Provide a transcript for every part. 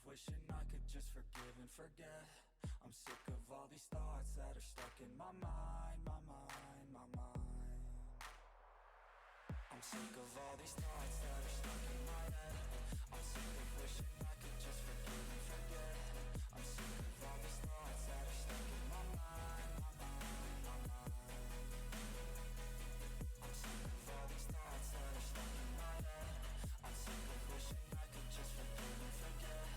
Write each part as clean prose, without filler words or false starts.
wishing I could just forgive and forget. I'm sick of all these thoughts that are stuck in my mind, my mind, my mind. I'm sick of all these thoughts that are stuck in my head. I'm sick of wishing I could just forgive and forget. I'm sick of all these thoughts that are stuck in my mind, my mind, my mind. I'm sick of all these thoughts that are stuck in my head. I'm sick of wishing I could just forgive and forget.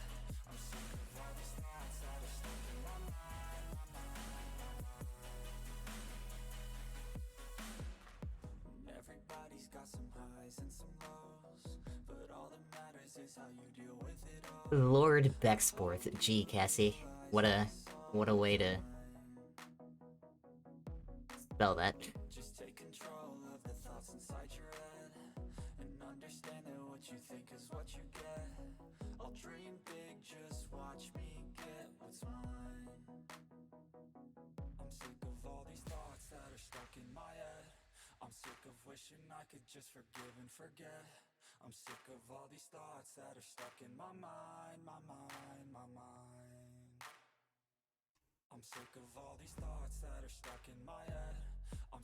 I'm sick of all these thoughts that are stuck in my mind, my mind, my mind. Everybody's got some highs and some lows, but all that matters is how you deal with it all. Lord Bexporth. Gee, Cassie. What a way to spell that. Just take control of the thoughts inside your head, and understand that what you think is what you get. I'll dream big, just watch me get what's mine. I'm sick of all these thoughts that are stuck in my head. I'm sick of wishing I could just forgive and forget. I'm sick of all these thoughts that are stuck in my mind, my mind, my mind. I'm sick of all these thoughts that are stuck in my head.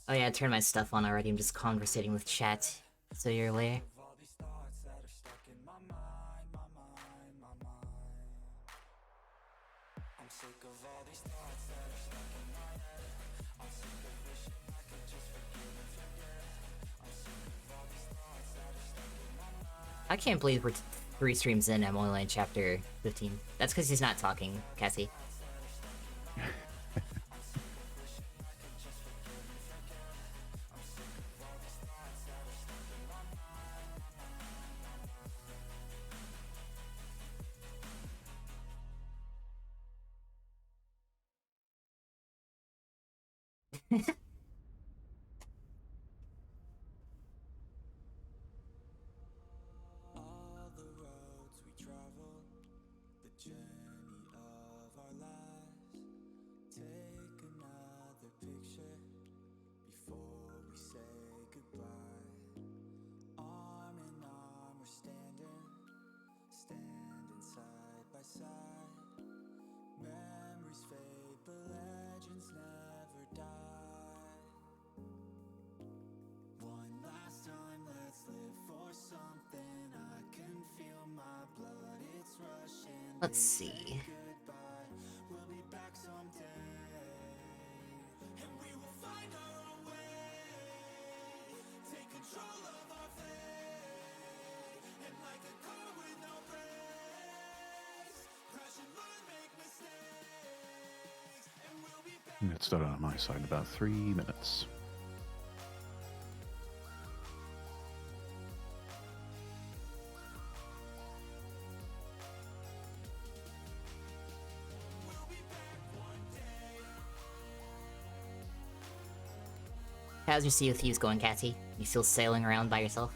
Oh yeah, I turned my stuff on already. I'm just conversating with chat. So you're aware. All these thoughts that are stuck in my mind, my mind, my mind. I'm sick of all these thoughts that are stuck in my head. I'm sick of wishing I could just forgive and forget. I'm sick of all these thoughts that are stuck in my mind. I can't believe we're 3 streams in. I'm only on chapter 15. That's because he's not talking, Cassie. All the roads we travel, the journey of our lives. Take another picture before we say goodbye. Arm in arm we're standing side by side. Memories fade but legends never die. One last time, let's live for something. I can feel my blood, it's rushing. Let's see. Goodbye, we'll be back someday, and we will find our own way. Take control of our fate, and like a car with no brakes, crash and learn, make mistakes, and we'll be back. It started on my side in about 3 minutes. How's your Sea of Thieves going, Cassie? You still sailing around by yourself?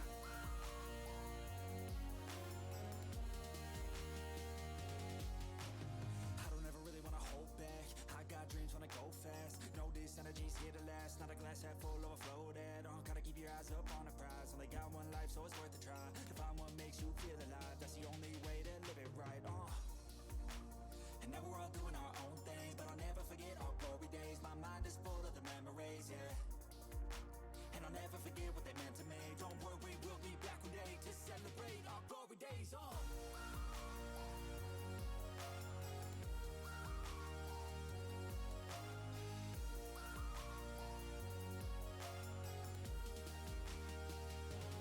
I don't ever really wanna hold back. I got dreams when I go fast. Know this energy's here to last. Not a glass half full, overflow that. Gotta keep your eyes up on the prize. Only got one life, so it's worth a try. To find what makes you feel alive. That's the only way to live it right. And now we're all doing our own things, but I'll never forget our glory days. My mind is full of the memories, yeah. And I'll never forget what they meant to me. Don't worry, we'll be back one day to celebrate our glory days.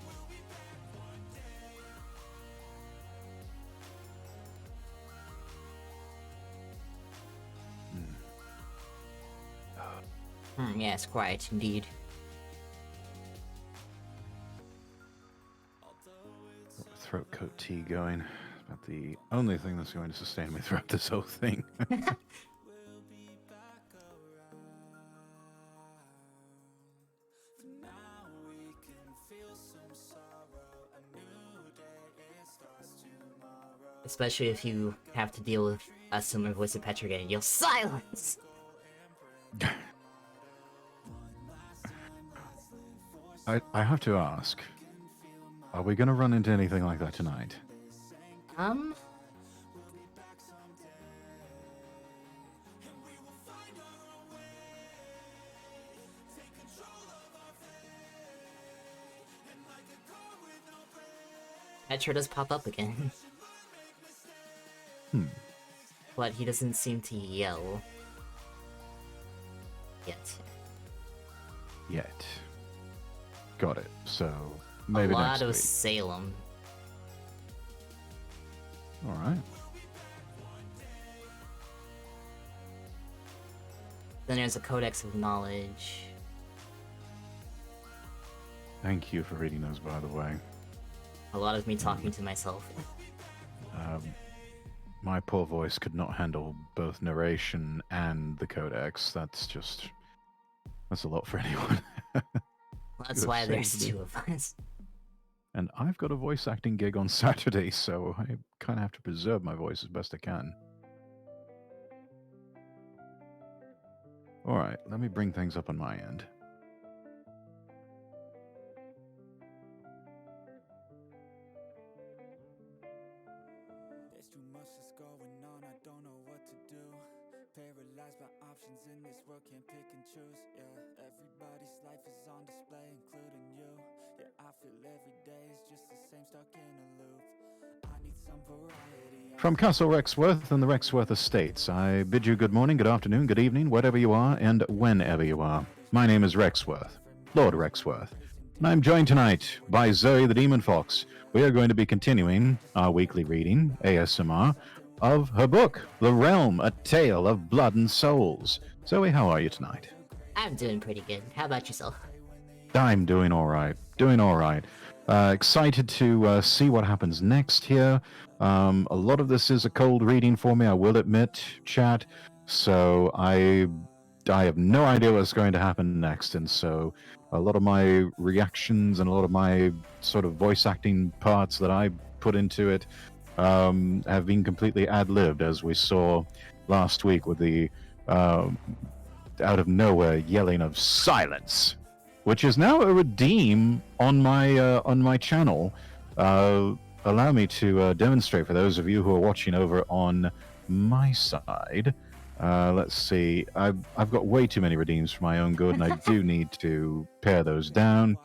We'll be back one day. Yes, quite, indeed. Throat coat tea going. It's about the only thing that's going to sustain me throughout this whole thing. We'll be back around. For now we can feel some sorrow. A new day, it starts tomorrow. Especially if you have to deal with a similar voice of Petra again. You'll silence! I have to ask, are we going to run into anything like that tonight? That sure does pop up again. But he doesn't seem to yell. Yet. Got it. So, maybe a lot next of week. Salem. Alright. Then there's a Codex of Knowledge. Thank you for reading those, by the way. A lot of me talking to myself. My poor voice could not handle both narration and the codex. That's a lot for anyone. That's You why have there's saved me. two of us. And I've got a voice acting gig on Saturday, so I kind of have to preserve my voice as best I can. Alright, let me bring things up on my end. There's too much that's going on, I don't know what to do. Paralyzed by options in this world, can't pick and choose. Yeah, everybody's life is on display, including you. Yeah, I feel every day is just the same, stuck in a loop. I need some variety. From Castle Rexworth and the Rexworth Estates, I bid you good morning, good afternoon, good evening, wherever you are and whenever you are. My name is Rexworth, Lord Rexworth, and I'm joined tonight by Zoe the Demon Fox. We are going to be continuing our weekly reading, ASMR, of her book, The Realm, A Tale of Blood and Souls. Zoe, how are you tonight? I'm doing pretty good. How about yourself? I'm doing all right. Excited to see what happens next here. A lot of this is a cold reading for me, I will admit, chat. So I have no idea what's going to happen next, and so a lot of my reactions and a lot of my sort of voice acting parts that I put into it have been completely ad-libbed, as we saw last week with the out of nowhere yelling of silence, which is now a redeem on my channel. Allow me to demonstrate for those of you who are watching over on my side. Let's see. I've got way too many redeems for my own good, and I do need to pare those down.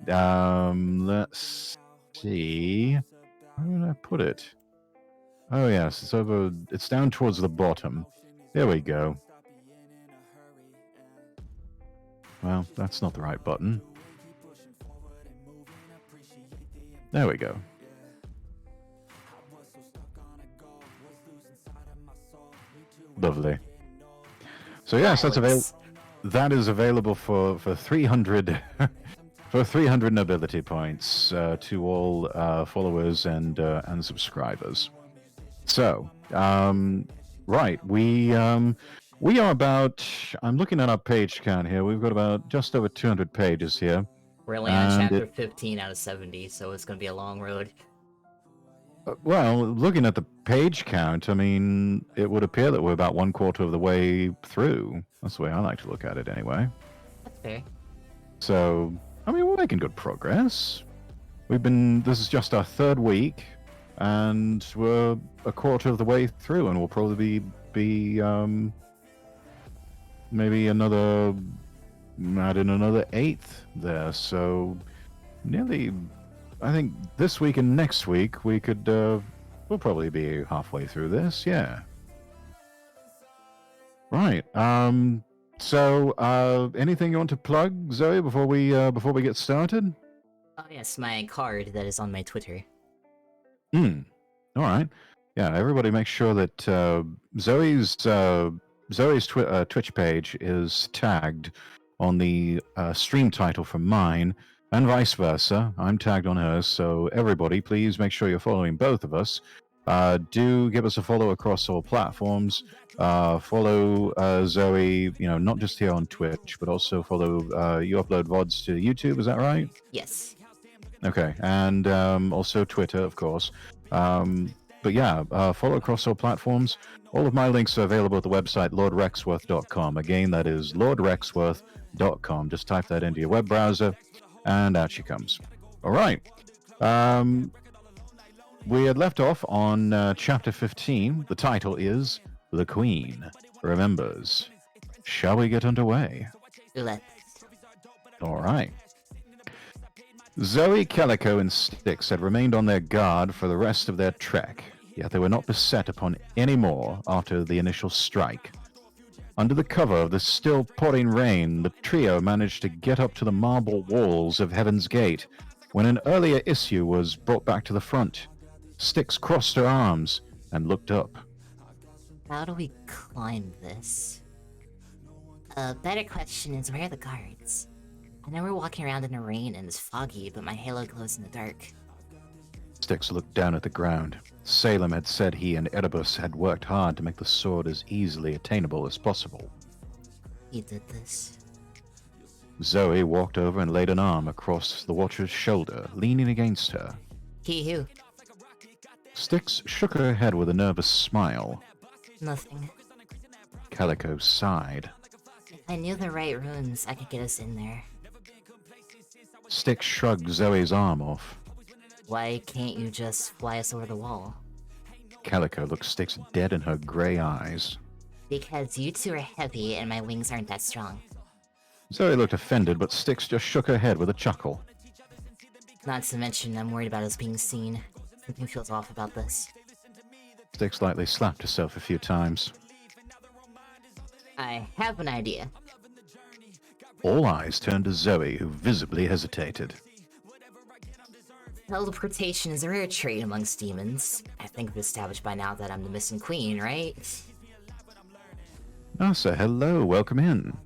Let's see. Where did I put it? Oh yes, it's over. It's down towards the bottom. There we go. Well, that's not the right button. There we go. Lovely. So yes, that's available. That is available for 300 for 300 nobility points to all followers and subscribers. So, right, we are about. I'm looking at our page count here. We've got about just over 200 pages here. We're only on chapter 15 out of 70, so it's going to be a long road. Well, looking at the page count, I mean, it would appear that we're about 1/4 of the way through. That's the way I like to look at it, anyway. That's fair. So, I mean, we're making good progress. This is just our 3rd week, and we're 1/4 of the way through, and we'll probably be maybe another 1/8 there. So, nearly. I think this week and next week we could, we'll probably be halfway through this, yeah. Right. So, anything you want to plug, Zoe, before we get started? Oh yes, my card that is on my Twitter. All right. Yeah, everybody make sure that Zoe's Twitch page is tagged on the stream title for mine, and vice versa. I'm tagged on hers, so everybody, please make sure you're following both of us. Do give us a follow across all platforms. Follow Zoe, not just here on Twitch, but also follow. You upload VODs to YouTube, is that right? Yes. Okay, and also Twitter, of course. But yeah, follow across all platforms. All of my links are available at the website lordrexworth.com. Again, that is lordrexworth.com. Just type that into your web browser, and out she comes. All right. We had left off on chapter 15. The title is The Queen Remembers. Shall we get underway? Let's. All right. Zoe, Calico, and Styx had remained on their guard for the rest of their trek, yet they were not beset upon any more after the initial strike. Under the cover of the still pouring rain, the trio managed to get up to the marble walls of Heaven's Gate when an earlier issue was brought back to the front. Styx crossed her arms and looked up. How do we climb this? A better question is, where are the guards? I know we're walking around in the rain and it's foggy, but my halo glows in the dark. Styx looked down at the ground. Salem had said he and Erebus had worked hard to make the sword as easily attainable as possible. He did this. Zoe walked over and laid an arm across the Watcher's shoulder, leaning against her. He who? Styx shook her head with a nervous smile. Nothing. Calico sighed. If I knew the right runes, I could get us in there. Styx shrugged Zoe's arm off. Why can't you just fly us over the wall? Calico looked Styx dead in her gray eyes. Because you two are heavy and my wings aren't that strong. Zoe looked offended, but Styx just shook her head with a chuckle. Not to mention, I'm worried about us being seen. Something feels off about this. Styx lightly slapped herself a few times. I have an idea. All eyes turned to Zoe, who visibly hesitated. Teleportation is a rare trait amongst demons. I think we've established by now that I'm the missing queen, right? Nasa, hello, welcome in.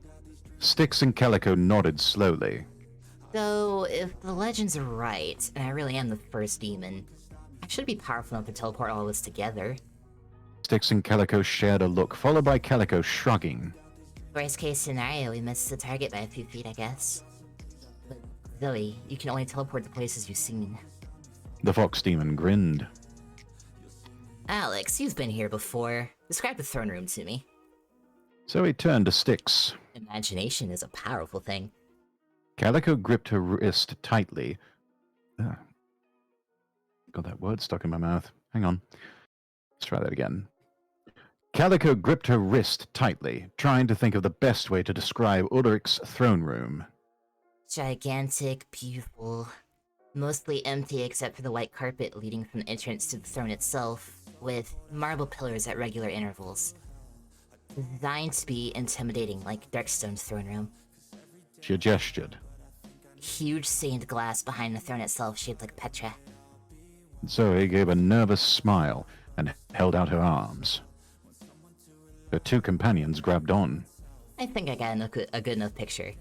Styx and Calico nodded slowly. So, if the legends are right, and I really am the first demon, I should be powerful enough to teleport all of us together. Styx and Calico shared a look, followed by Calico shrugging. Worst case scenario, we missed the target by a few feet, I guess. But Zoe, you can only teleport to places you've seen. The fox demon grinned. Alex, you've been here before. Describe the throne room to me. Zoe turned to Styx. Imagination is a powerful thing. Calico gripped her wrist tightly. Got that word stuck in my mouth. Hang on. Let's try that again. Calico gripped her wrist tightly, trying to think of the best way to describe Ulrich's throne room. Gigantic, beautiful, mostly empty except for the white carpet leading from the entrance to the throne itself, with marble pillars at regular intervals. Designed to be intimidating, like Darkstone's throne room. She gestured. Huge stained glass behind the throne itself shaped like Petra. Zoe gave a nervous smile and held out her arms. Her two companions grabbed on. I think I got a good enough picture.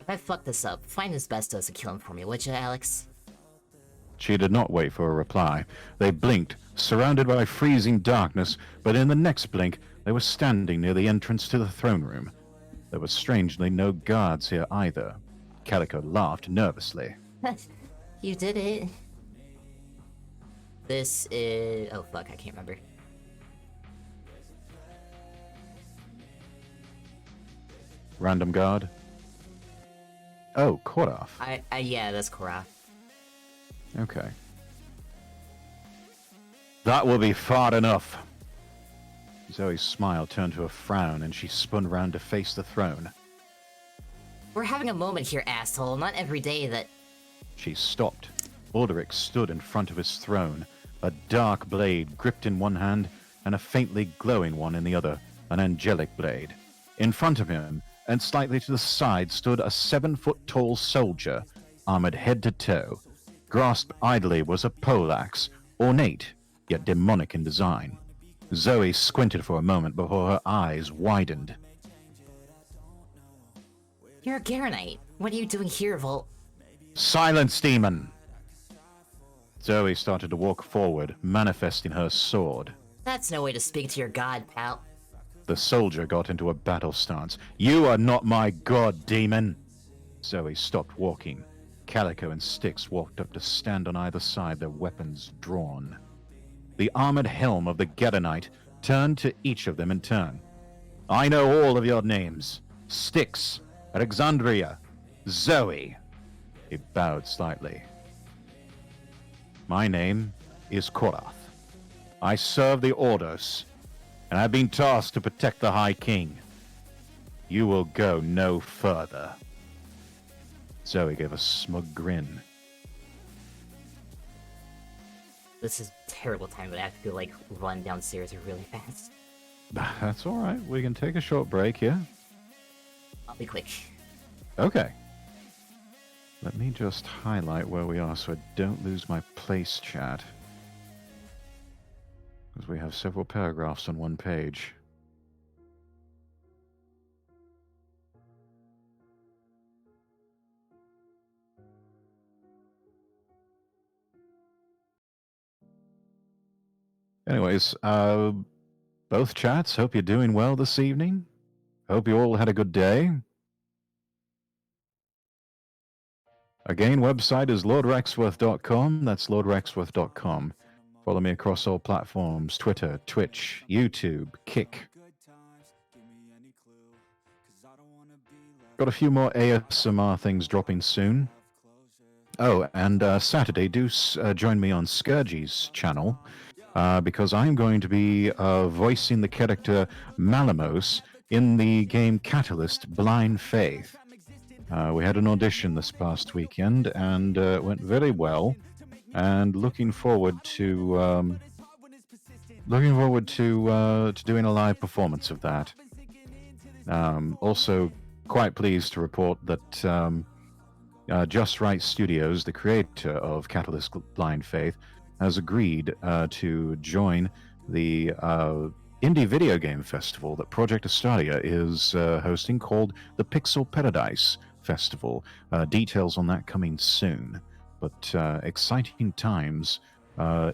If I fuck this up, find Asbestos and kill him for me, would you, Alex? She did not wait for a reply. They blinked, surrounded by freezing darkness, but in the next blink, they were standing near the entrance to the throne room. There were strangely no guards here either. Calico laughed nervously. You did it. This is... oh fuck, I can't remember. Random guard? Oh, Koraf. Yeah, that's Koraf. Okay. That will be far enough. Zoe's smile turned to a frown, and she spun round to face the throne. We're having a moment here, asshole. Not every day that... She stopped. Alderic stood in front of his throne, a dark blade gripped in one hand and a faintly glowing one in the other, an angelic blade. In front of him, and slightly to the side, stood a 7-foot-tall soldier, armored head to toe. Grasped idly was a poleaxe, ornate, yet demonic in design. Zoe squinted for a moment before her eyes widened. You're a Garanite. What are you doing here, Volt? Silence, demon! Zoe started to walk forward, manifesting her sword. That's no way to speak to your god, pal. The soldier got into a battle stance. You are not my god, demon! Zoe stopped walking. Calico and Styx walked up to stand on either side, their weapons drawn. The armored helm of the Gadonite turned to each of them in turn. I know all of your names. Styx, Alexandria, Zoe. He bowed slightly. My name is Korath. I serve the Ordos, and I've been tasked to protect the High King. You will go no further. Zoe gave a smug grin. This is terrible time, but I have to like run downstairs really fast. That's all right. We can take a short break here. I'll be quick. Okay. Let me just highlight where we are so I don't lose my place chat. Because we have several paragraphs on one page. Anyways, both chats, hope you're doing well this evening. Hope you all had a good day. Again, website is lordrexworth.com. That's lordrexworth.com. Follow me across all platforms: Twitter, Twitch, YouTube, Kick. Got a few more ASMR things dropping soon. Oh, and Saturday, do join me on Scourgy's channel, because I'm going to be voicing the character Malamos in the game Catalyst Blind Faith. We had an audition this past weekend, and it went very well. And looking forward to doing a live performance of that. Also, quite pleased to report that Just Right Studios, the creator of Catalyst Blind Faith, has agreed to join the indie video game festival that Project Astadia is hosting, called the Pixel Paradise Festival. Details on that coming soon, but exciting times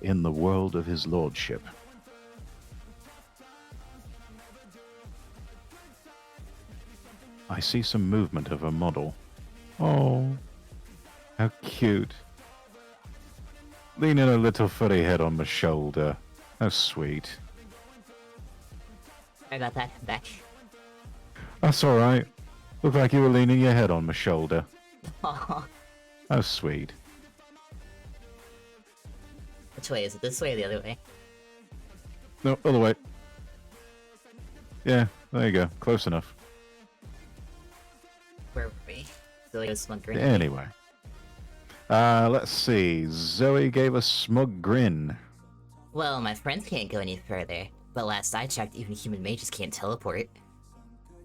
in the world of his lordship. I see some movement of a model. Oh, how cute. Leaning a little furry head on my shoulder. How sweet. I got that. Back. That's alright. Looked like you were leaning your head on my shoulder. Aw. How sweet. Which way? Is it this way or the other way? No, other way. Yeah, there you go. Close enough. Where were we? So like a smug grin. Anyway. Let's see. Zoe gave a smug grin. Well, my friends can't go any further, but last I checked, even human mages can't teleport.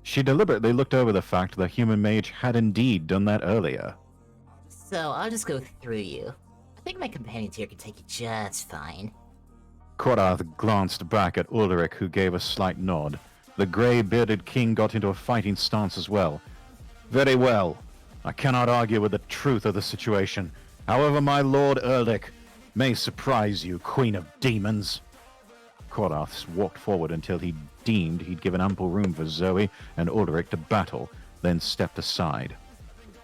She deliberately looked over the fact the human mage had indeed done that earlier. So I'll just go through you. I think my companions here can take you just fine. Korath glanced back at Ulrich, who gave a slight nod. The grey-bearded king got into a fighting stance as well. Very well. I cannot argue with the truth of the situation. However, my lord Ulrich may surprise you, queen of demons. Korath walked forward until he deemed he'd given ample room for Zoe and Ulrich to battle, then stepped aside.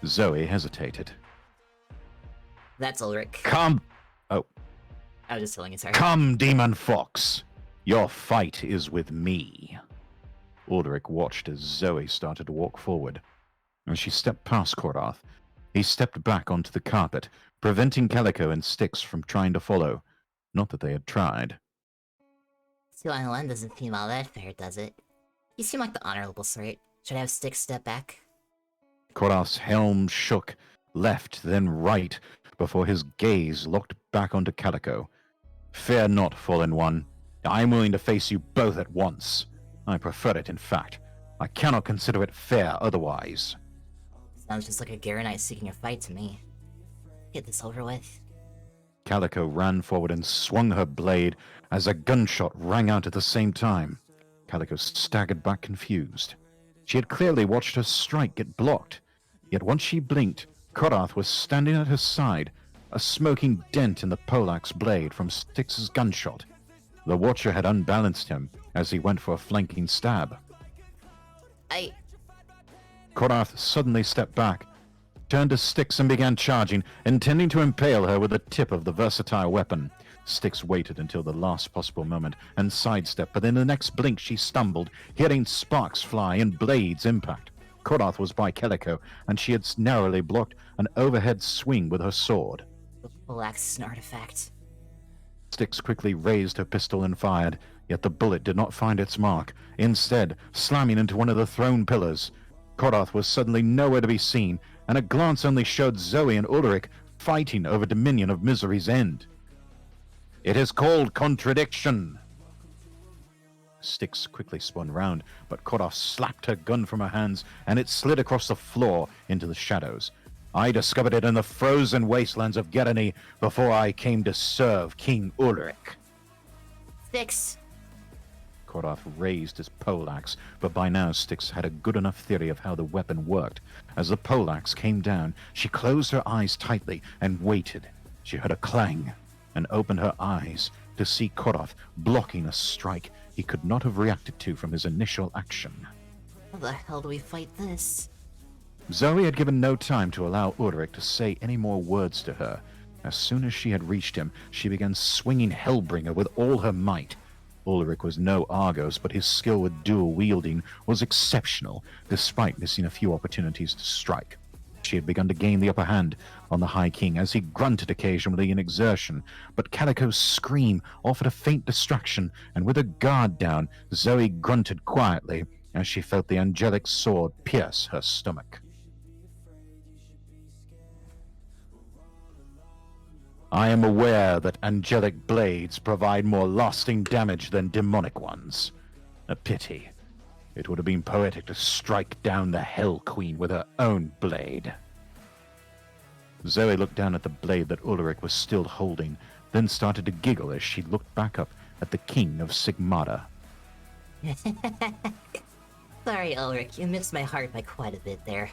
Zoe hesitated. That's Ulrich. Come! Oh. I was just telling you, sorry. Come, demon fox! Your fight is with me. Ulrich watched as Zoe started to walk forward. As she stepped past Korath, he stepped back onto the carpet, preventing Calico and Styx from trying to follow. Not that they had tried. 2-on-1 doesn't seem all that fair, does it? You seem like the honorable sort. Should I have Styx step back? Korath's helm shook, left, then right, before his gaze locked back onto Calico. Fear not, Fallen One. I am willing to face you both at once. I prefer it, in fact. I cannot consider it fair otherwise. Sounds just like a Garanite seeking a fight to me. Get this over with. Calico ran forward and swung her blade as a gunshot rang out at the same time. Calico staggered back confused. She had clearly watched her strike get blocked. Yet once she blinked, Korath was standing at her side, a smoking dent in the poleaxe blade from Styx's gunshot. The Watcher had unbalanced him as he went for a flanking stab. Korath suddenly stepped back, turned to Styx and began charging, intending to impale her with the tip of the versatile weapon. Styx waited until the last possible moment and sidestepped, but in the next blink she stumbled, hearing sparks fly and blades impact. Korath was by Calico, and she had narrowly blocked an overhead swing with her sword. The poleaxe is an artifact. Styx quickly raised her pistol and fired, yet the bullet did not find its mark, instead slamming into one of the throne pillars. Korath was suddenly nowhere to be seen, and a glance only showed Zoe and Ulrich fighting over Dominion of Misery's End. It is called contradiction. Styx quickly spun round, but Koroth slapped her gun from her hands, and it slid across the floor into the shadows. I discovered it in the frozen wastelands of Gerani before I came to serve King Ulrich. Styx. Koroth raised his poleaxe, but by now Styx had a good enough theory of how the weapon worked. As the poleaxe came down, she closed her eyes tightly and waited. She heard a clang and opened her eyes to see Koroth blocking a strike he could not have reacted to from his initial action. How the hell do we fight this? Zoe had given no time to allow Ulrich to say any more words to her. As soon as she had reached him, she began swinging Hellbringer with all her might. Ulrich was no Argos, but his skill with dual-wielding was exceptional, despite missing a few opportunities to strike. She had begun to gain the upper hand on the High King as he grunted occasionally in exertion, but Calico's scream offered a faint distraction, and with her guard down, Zoe grunted quietly as she felt the angelic sword pierce her stomach. I am aware that angelic blades provide more lasting damage than demonic ones. A pity. It would have been poetic to strike down the Hell Queen with her own blade. Zoe looked down at the blade that Ulrich was still holding, then started to giggle as she looked back up at the King of Sigmata. Sorry, Ulrich, you missed my heart by quite a bit there.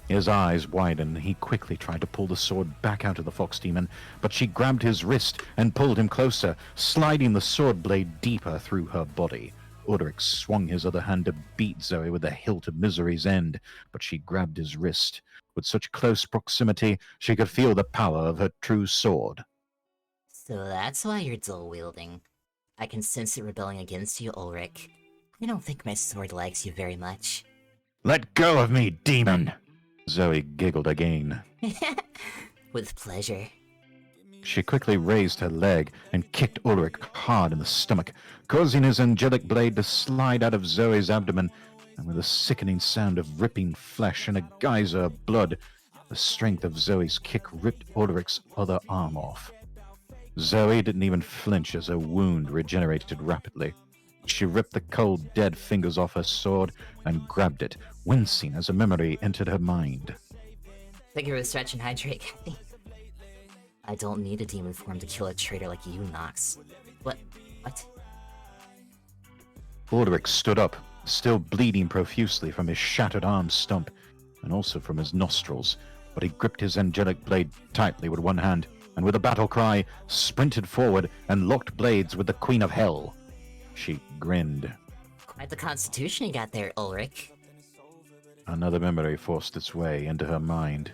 His eyes widened, and he quickly tried to pull the sword back out of the fox demon, but she grabbed his wrist and pulled him closer, sliding the sword blade deeper through her body. Ulrich swung his other hand to beat Zoe with the hilt of Misery's End, but she grabbed his wrist. With such close proximity, she could feel the power of her true sword. So that's why you're dual-wielding. I can sense it rebelling against you, Ulrich. I don't think my sword likes you very much. Let go of me, demon! Zoe giggled again. With pleasure. She quickly raised her leg and kicked Ulrich hard in the stomach, causing his angelic blade to slide out of Zoe's abdomen, and with a sickening sound of ripping flesh and a geyser of blood, the strength of Zoe's kick ripped Ulrich's other arm off. Zoe didn't even flinch as her wound regenerated rapidly. She ripped the cold, dead fingers off her sword and grabbed it, wincing as a memory entered her mind. Thank you for the stretch and hydrate. I don't need a demon form to kill a traitor like you, Nox. What? Ulrich stood up, still bleeding profusely from his shattered arm stump, and also from his nostrils, but he gripped his angelic blade tightly with one hand, and with a battle cry, sprinted forward and locked blades with the Queen of Hell. She grinned. Quite the constitution you got there, Ulrich. Another memory forced its way into her mind.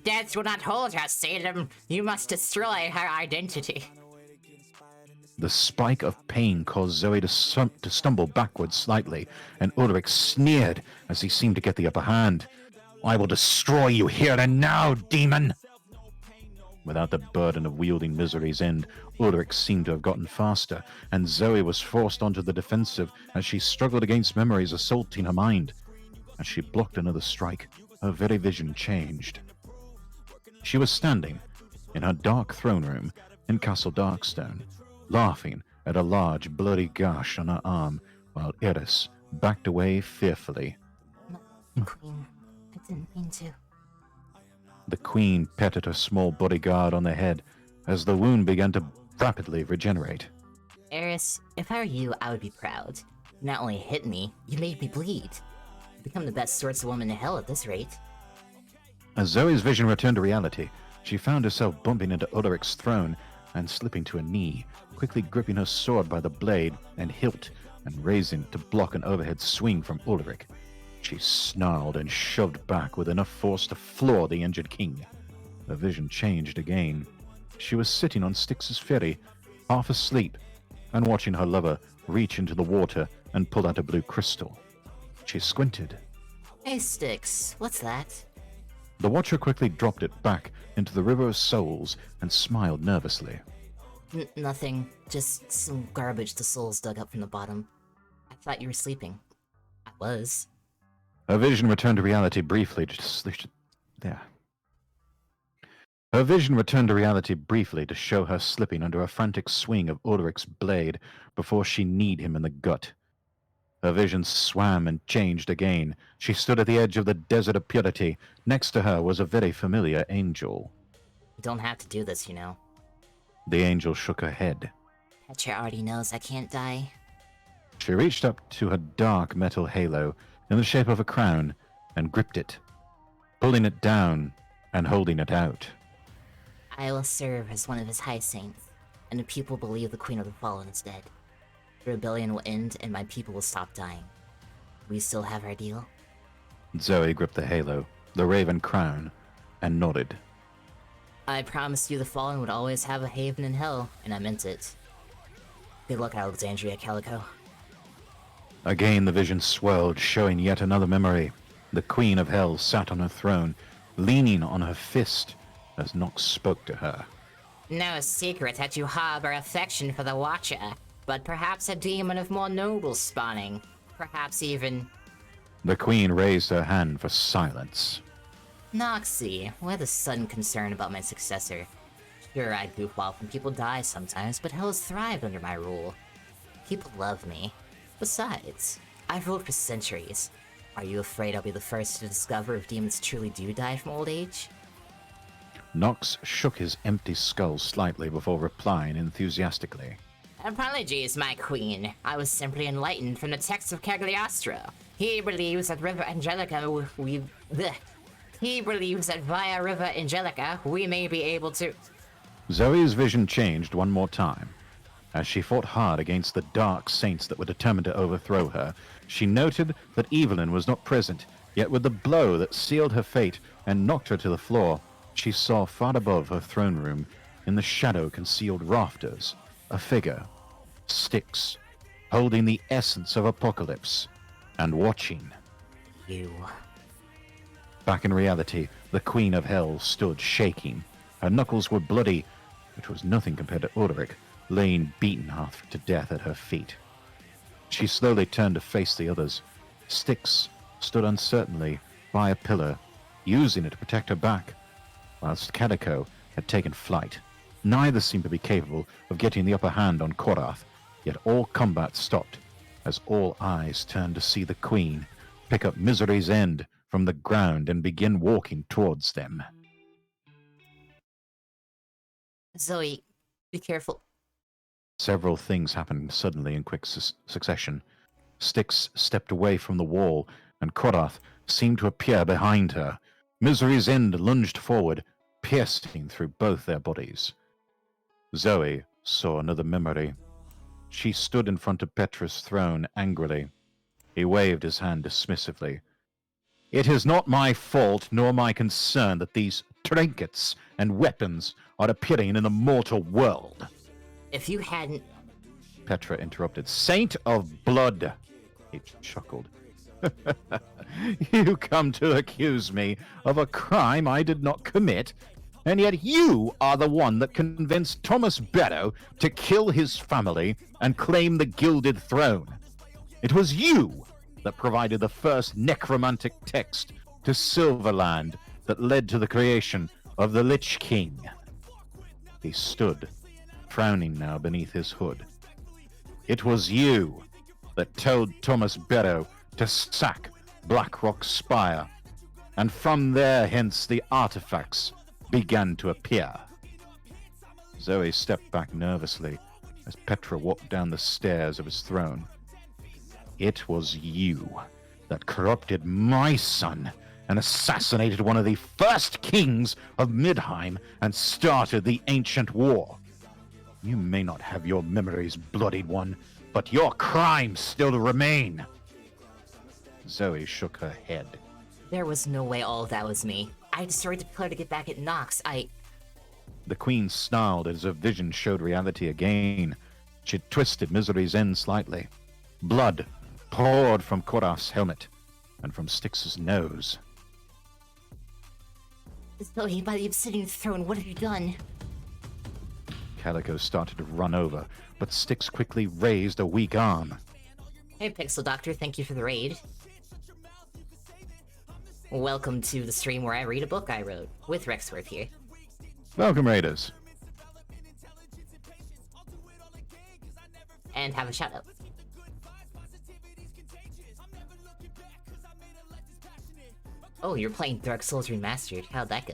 Death will not hold her, Satan. You must destroy her identity. The spike of pain caused Zoe to stumble backwards slightly, and Ulrich sneered as he seemed to get the upper hand. I will destroy you here and now, demon! Without the burden of wielding Misery's End, Ulrich seemed to have gotten faster, and Zoe was forced onto the defensive as she struggled against memories assaulting her mind. As she blocked another strike, her very vision changed. She was standing in her dark throne room in Castle Darkstone, laughing at a large bloody gash on her arm, while Eris backed away fearfully. Queen, I didn't mean to. The Queen petted her small bodyguard on the head as the wound began to rapidly regenerate. Eris, if I were you, I would be proud. You not only hit me, you made me bleed. You've become the best swordswoman in hell at this rate. As Zoe's vision returned to reality, she found herself bumping into Ulrich's throne and slipping to a knee, quickly gripping her sword by the blade and hilt and raising it to block an overhead swing from Ulrich. She snarled and shoved back with enough force to floor the injured king. Her vision changed again. She was sitting on Styx's ferry, half asleep, and watching her lover reach into the water and pull out a blue crystal. She squinted. Hey, Styx, what's that? The watcher quickly dropped it back into the River of Souls and smiled nervously. Nothing. Just some garbage the souls dug up from the bottom. I thought you were sleeping. I was. Her vision returned to reality briefly. Just there. Her vision returned to reality briefly to show her slipping under a frantic swing of Ulrich's blade before she kneed him in the gut. Her vision swam and changed again. She stood at the edge of the desert of purity. Next to her was a very familiar angel. You don't have to do this, you know. The angel shook her head. Petra already knows I can't die. She reached up to her dark metal halo in the shape of a crown and gripped it, pulling it down and holding it out. I will serve as one of his high saints, and the people believe the Queen of the Fallen is dead. The rebellion will end and my people will stop dying. We still have our deal? Zoe gripped the halo, the raven crown, and nodded. I promised you the Fallen would always have a haven in hell, and I meant it. Good luck, Alexandria, Calico. Again the vision swirled, showing yet another memory. The Queen of Hell sat on her throne, leaning on her fist as Nox spoke to her. No secret that you harbor affection for the Watcher, but perhaps a demon of more noble spawning. Perhaps even... The Queen raised her hand for silence. Noxie, why the sudden concern about my successor? Sure, I goof off when people die sometimes, but hell has thrived under my rule. People love me. Besides, I've ruled for centuries. Are you afraid I'll be the first to discover if demons truly do die from old age? Nox shook his empty skull slightly before replying enthusiastically. Apologies, my queen. I was simply enlightened from the text of Cagliostro. He believes that He believes that via River Angelica, we may be able to... Zoe's vision changed one more time. As she fought hard against the dark saints that were determined to overthrow her, she noted that Evelyn was not present, yet with the blow that sealed her fate and knocked her to the floor, she saw far above her throne room, in the shadow-concealed rafters, a figure, Styx, holding the essence of Apocalypse, and watching. You... Back in reality, the Queen of Hell stood shaking. Her knuckles were bloody, which was nothing compared to Ulrich, laying beaten half to death at her feet. She slowly turned to face the others. Styx stood uncertainly by a pillar, using it to protect her back, whilst Calico had taken flight. Neither seemed to be capable of getting the upper hand on Korath, yet all combat stopped as all eyes turned to see the Queen pick up Misery's End from the ground and begin walking towards them. Zoe, be careful. Several things happened suddenly in quick succession. Styx stepped away from the wall, and Korath seemed to appear behind her. Misery's End lunged forward, piercing through both their bodies. Zoe saw another memory. She stood in front of Petra's throne angrily. He waved his hand dismissively. It is not my fault nor my concern that these trinkets and weapons are appearing in the mortal world. If you hadn't... Petra interrupted. Saint of blood, he chuckled. You come to accuse me of a crime I did not commit, and yet you are the one that convinced Thomas Beddoe to kill his family and claim the gilded throne. It was you that provided the first necromantic text to Silverland that led to the creation of the Lich King. He stood, frowning now beneath his hood. It was you that told Thomas Beddoe to sack Blackrock's spire, and from there hence the artifacts began to appear. Zoe stepped back nervously as Petra walked down the stairs of his throne. It was you that corrupted my son and assassinated one of the first kings of Midheim and started the ancient war. You may not have your memories, bloodied one, but your crimes still remain. Zoe shook her head. There was no way all of that was me. I destroyed the pillar to get back at Nox. The Queen snarled as her vision showed reality again. She twisted Misery's End slightly. Blood poured from Korath's helmet and from Styx's nose. Zoe, by the obsidian throne, what have you done? Calico started to run over, but Styx quickly raised a weak arm. Hey, Pixel Doctor, thank you for the raid. Welcome to the stream where I read a book I wrote, with Rexworth here. Welcome, Raiders. And have a shout out. Oh, you're playing Dark Souls Remastered. How'd that go?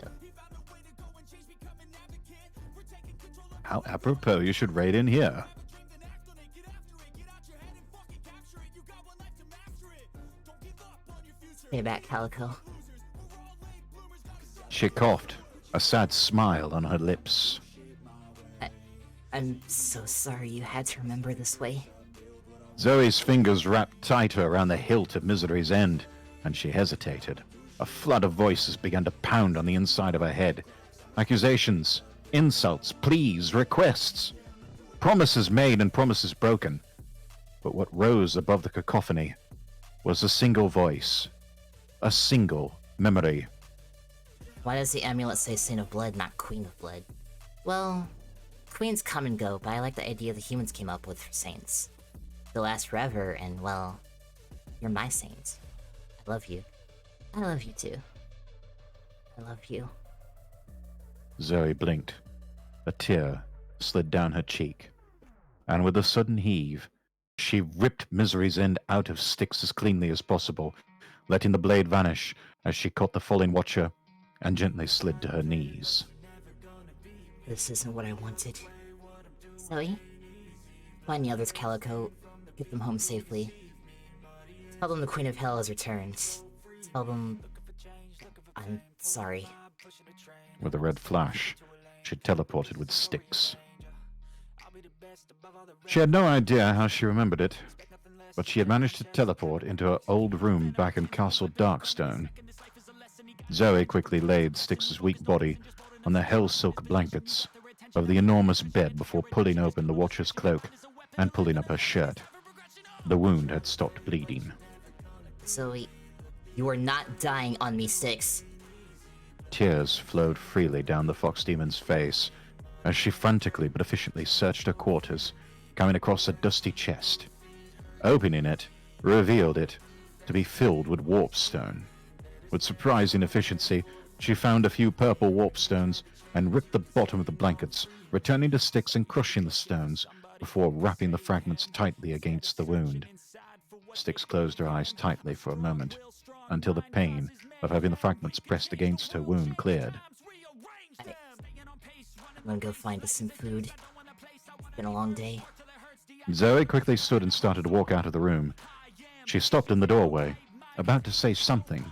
How apropos you should raid in here. Stay back, Calico. She coughed, a sad smile on her lips. I'm so sorry you had to remember this way. Zoe's fingers wrapped tighter around the hilt of Misery's End, and she hesitated. A flood of voices began to pound on the inside of her head. Accusations, insults, pleas, requests. Promises made and promises broken. But what rose above the cacophony was a single voice. A single memory. Why does the amulet say Saint of Blood, not Queen of Blood? Well, Queens come and go, but I like the idea the humans came up with for saints. They'll last forever, and well, you're my saint. I love you. I love you too. I love you. Zoe blinked. A tear slid down her cheek. And with a sudden heave, she ripped Misery's End out of Styx as cleanly as possible, letting the blade vanish as she caught the falling Watcher and gently slid to her knees. This isn't what I wanted. Zoe? Find the others, Calico. Get them home safely. Tell them the Queen of Hell has returned. Tell them... I'm sorry. With a red flash, she teleported with Styx. She had no idea how she remembered it, but she had managed to teleport into her old room back in Castle Darkstone. Zoe quickly laid Styx's weak body on the hell silk blankets of the enormous bed before pulling open the Watcher's cloak and pulling up her shirt. The wound had stopped bleeding. Zoe, you are not dying on me, Styx. Tears flowed freely down the fox demon's face as she frantically but efficiently searched her quarters, coming across a dusty chest. Opening it, revealed it to be filled with warpstone. With surprising efficiency, she found a few purple warpstones and ripped the bottom of the blankets, returning to Styx and crushing the stones before wrapping the fragments tightly against the wound. Styx closed her eyes tightly for a moment, until the pain of having the fragments pressed against her wound cleared. I'm gonna go find us some food. It's been a long day. Zoe quickly stood and started to walk out of the room. She stopped in the doorway, about to say something,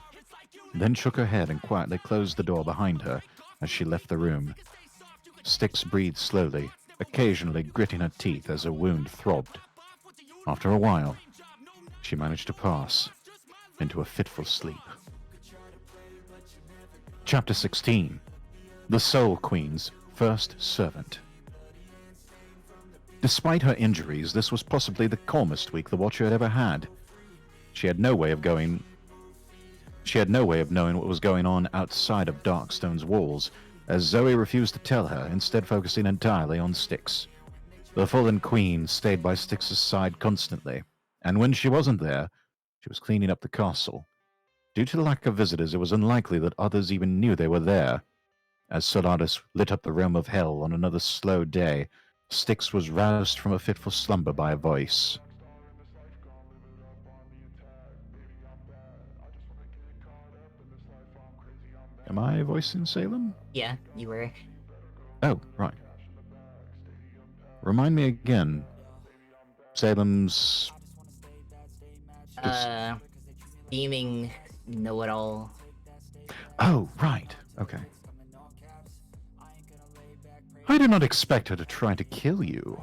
then shook her head and quietly closed the door behind her as she left the room. Styx breathed slowly, occasionally gritting her teeth as her wound throbbed. After a while, she managed to pass into a fitful sleep. Chapter 16. The Soul Queen's First Servant. Despite her injuries, this was possibly the calmest week the Watcher had ever had. She had no way of knowing what was going on outside of Darkstone's walls, as Zoe refused to tell her, instead focusing entirely on Styx. The fallen queen stayed by Styx's side constantly, and when she wasn't there, she was cleaning up the castle. Due to the lack of visitors, it was unlikely that others even knew they were there. As Solaris lit up the realm of hell on another slow day, Styx was roused from a fitful slumber by a voice. Am I voicing Salem? Yeah, you were. Oh, right. Remind me again. Salem's... Beaming know-it-all. Oh, right. Okay. I did not expect her to try to kill you.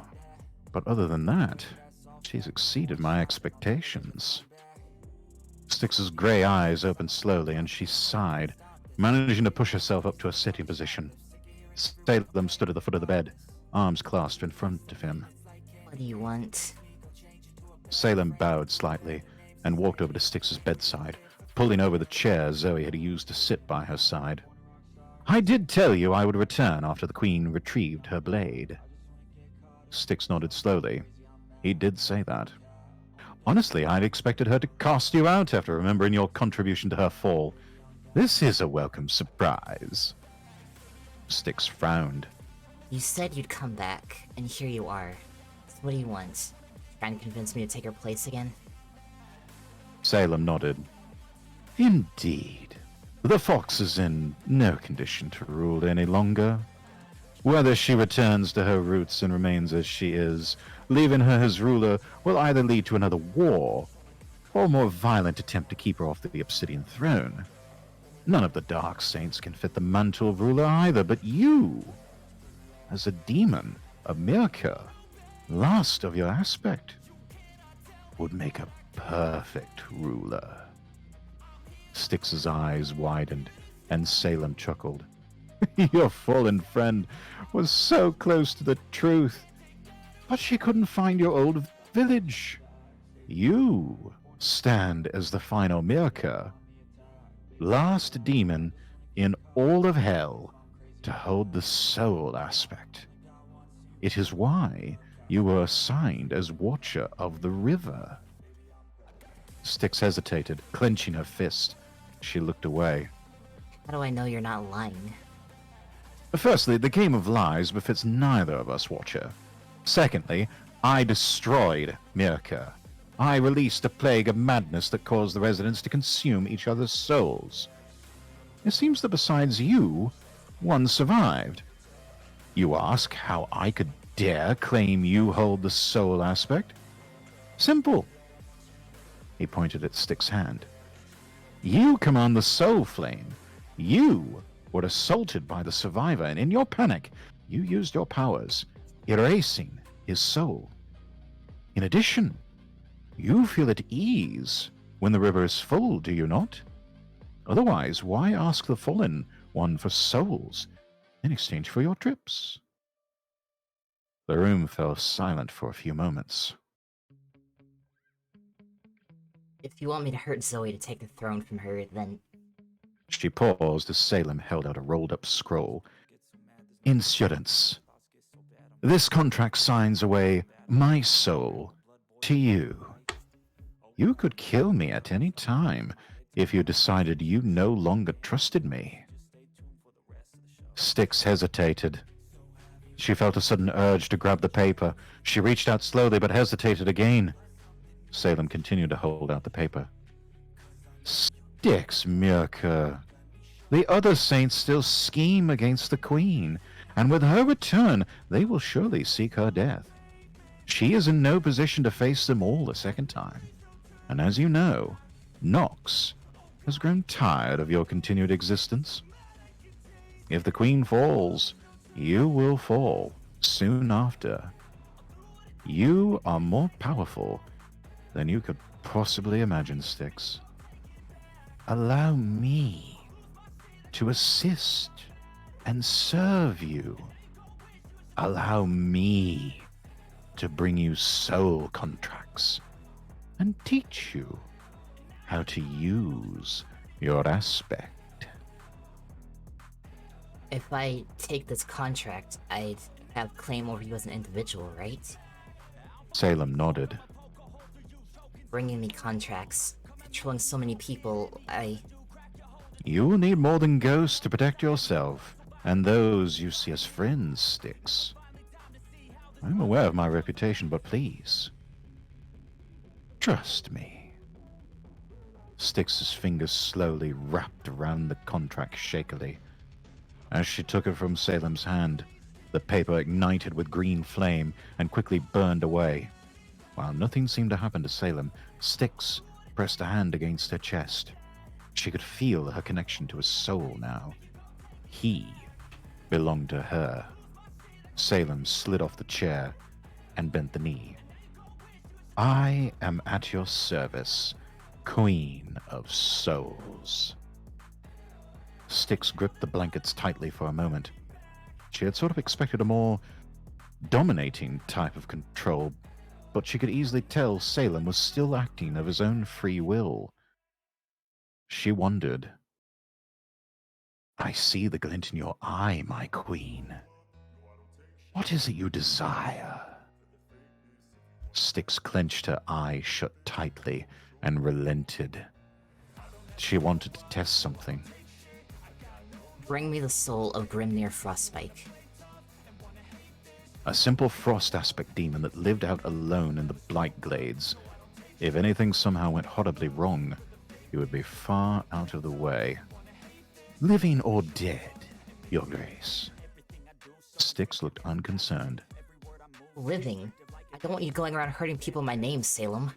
But other than that, she's exceeded my expectations. Styx's grey eyes opened slowly and she sighed, managing to push herself up to a sitting position. Salem stood at the foot of the bed, arms clasped in front of him. What do you want? Salem bowed slightly and walked over to Styx's bedside, pulling over the chair Zoe had used to sit by her side. I did tell you I would return after the Queen retrieved her blade. Styx nodded slowly. He did say that. Honestly, I'd expected her to cast you out after remembering your contribution to her fall. This is a welcome surprise. Styx frowned. You said you'd come back, and here you are. So what do you want? Trying to convince me to take her place again? Salem nodded. Indeed. The fox is in no condition to rule any longer. Whether she returns to her roots and remains as she is, leaving her as ruler, will either lead to another war, or a more violent attempt to keep her off the Obsidian throne. None of the Dark Saints can fit the mantle of ruler either, but you, as a demon, a Mirka, last of your aspect, would make a perfect ruler. Styx's eyes widened, and Salem chuckled. Your fallen friend was so close to the truth, but she couldn't find your old village. You stand as the final Mirka, last demon in all of hell to hold the soul aspect. It is why you were assigned as Watcher of the River. Styx hesitated, clenching her fist. She looked away. How do I know you're not lying? Firstly, the game of lies befits neither of us, Watcher. Secondly, I destroyed Mirka. I released a plague of madness that caused the residents to consume each other's souls. It seems that besides you, one survived. You ask how I could dare claim you hold the soul aspect? Simple. He pointed at Styx's hand. You command the soul flame. You were assaulted by the survivor, and in your panic, you used your powers, erasing his soul. In addition, you feel at ease when the river is full, do you not? Otherwise, why ask the fallen one for souls in exchange for your trips? The room fell silent for a few moments. If you want me to hurt Zoe to take the throne from her, then... She paused as Salem held out a rolled-up scroll. Insurance. This contract signs away my soul to you. You could kill me at any time if you decided you no longer trusted me. Styx hesitated. She felt a sudden urge to grab the paper. She reached out slowly but hesitated again. Salem continued to hold out the paper. Styx, Mirka. The other saints still scheme against the queen, and with her return, they will surely seek her death. She is in no position to face them all a second time. And as you know, Nox has grown tired of your continued existence. If the queen falls, you will fall soon after. You are more powerful than you could possibly imagine, Styx. Allow me to assist and serve you. Allow me to bring you soul contracts and teach you how to use your aspect. If I take this contract, I'd have claim over you as an individual, right? Salem nodded. Bringing me contracts, controlling so many people, You will need more than ghosts to protect yourself, and those you see as friends, Styx. I'm aware of my reputation, but please, trust me. Styx's fingers slowly wrapped around the contract shakily. As she took it from Salem's hand, the paper ignited with green flame and quickly burned away. While nothing seemed to happen to Salem, Styx pressed a hand against her chest. She could feel her connection to his soul now. He belonged to her. Salem slid off the chair and bent the knee. I am at your service, Queen of Souls. Styx gripped the blankets tightly for a moment. She had sort of expected a more dominating type of control, but she could easily tell Salem was still acting of his own free will. She wondered. I see the glint in your eye, my queen. What is it you desire? Styx clenched her eye shut tightly and relented. She wanted to test something. Bring me the soul of Grimnir Frostspike. A simple frost aspect demon that lived out alone in the Blight Glades. If anything somehow went horribly wrong, he would be far out of the way. Living or dead, Your Grace. Styx looked unconcerned. Living? I don't want you going around hurting people in my name, Salem.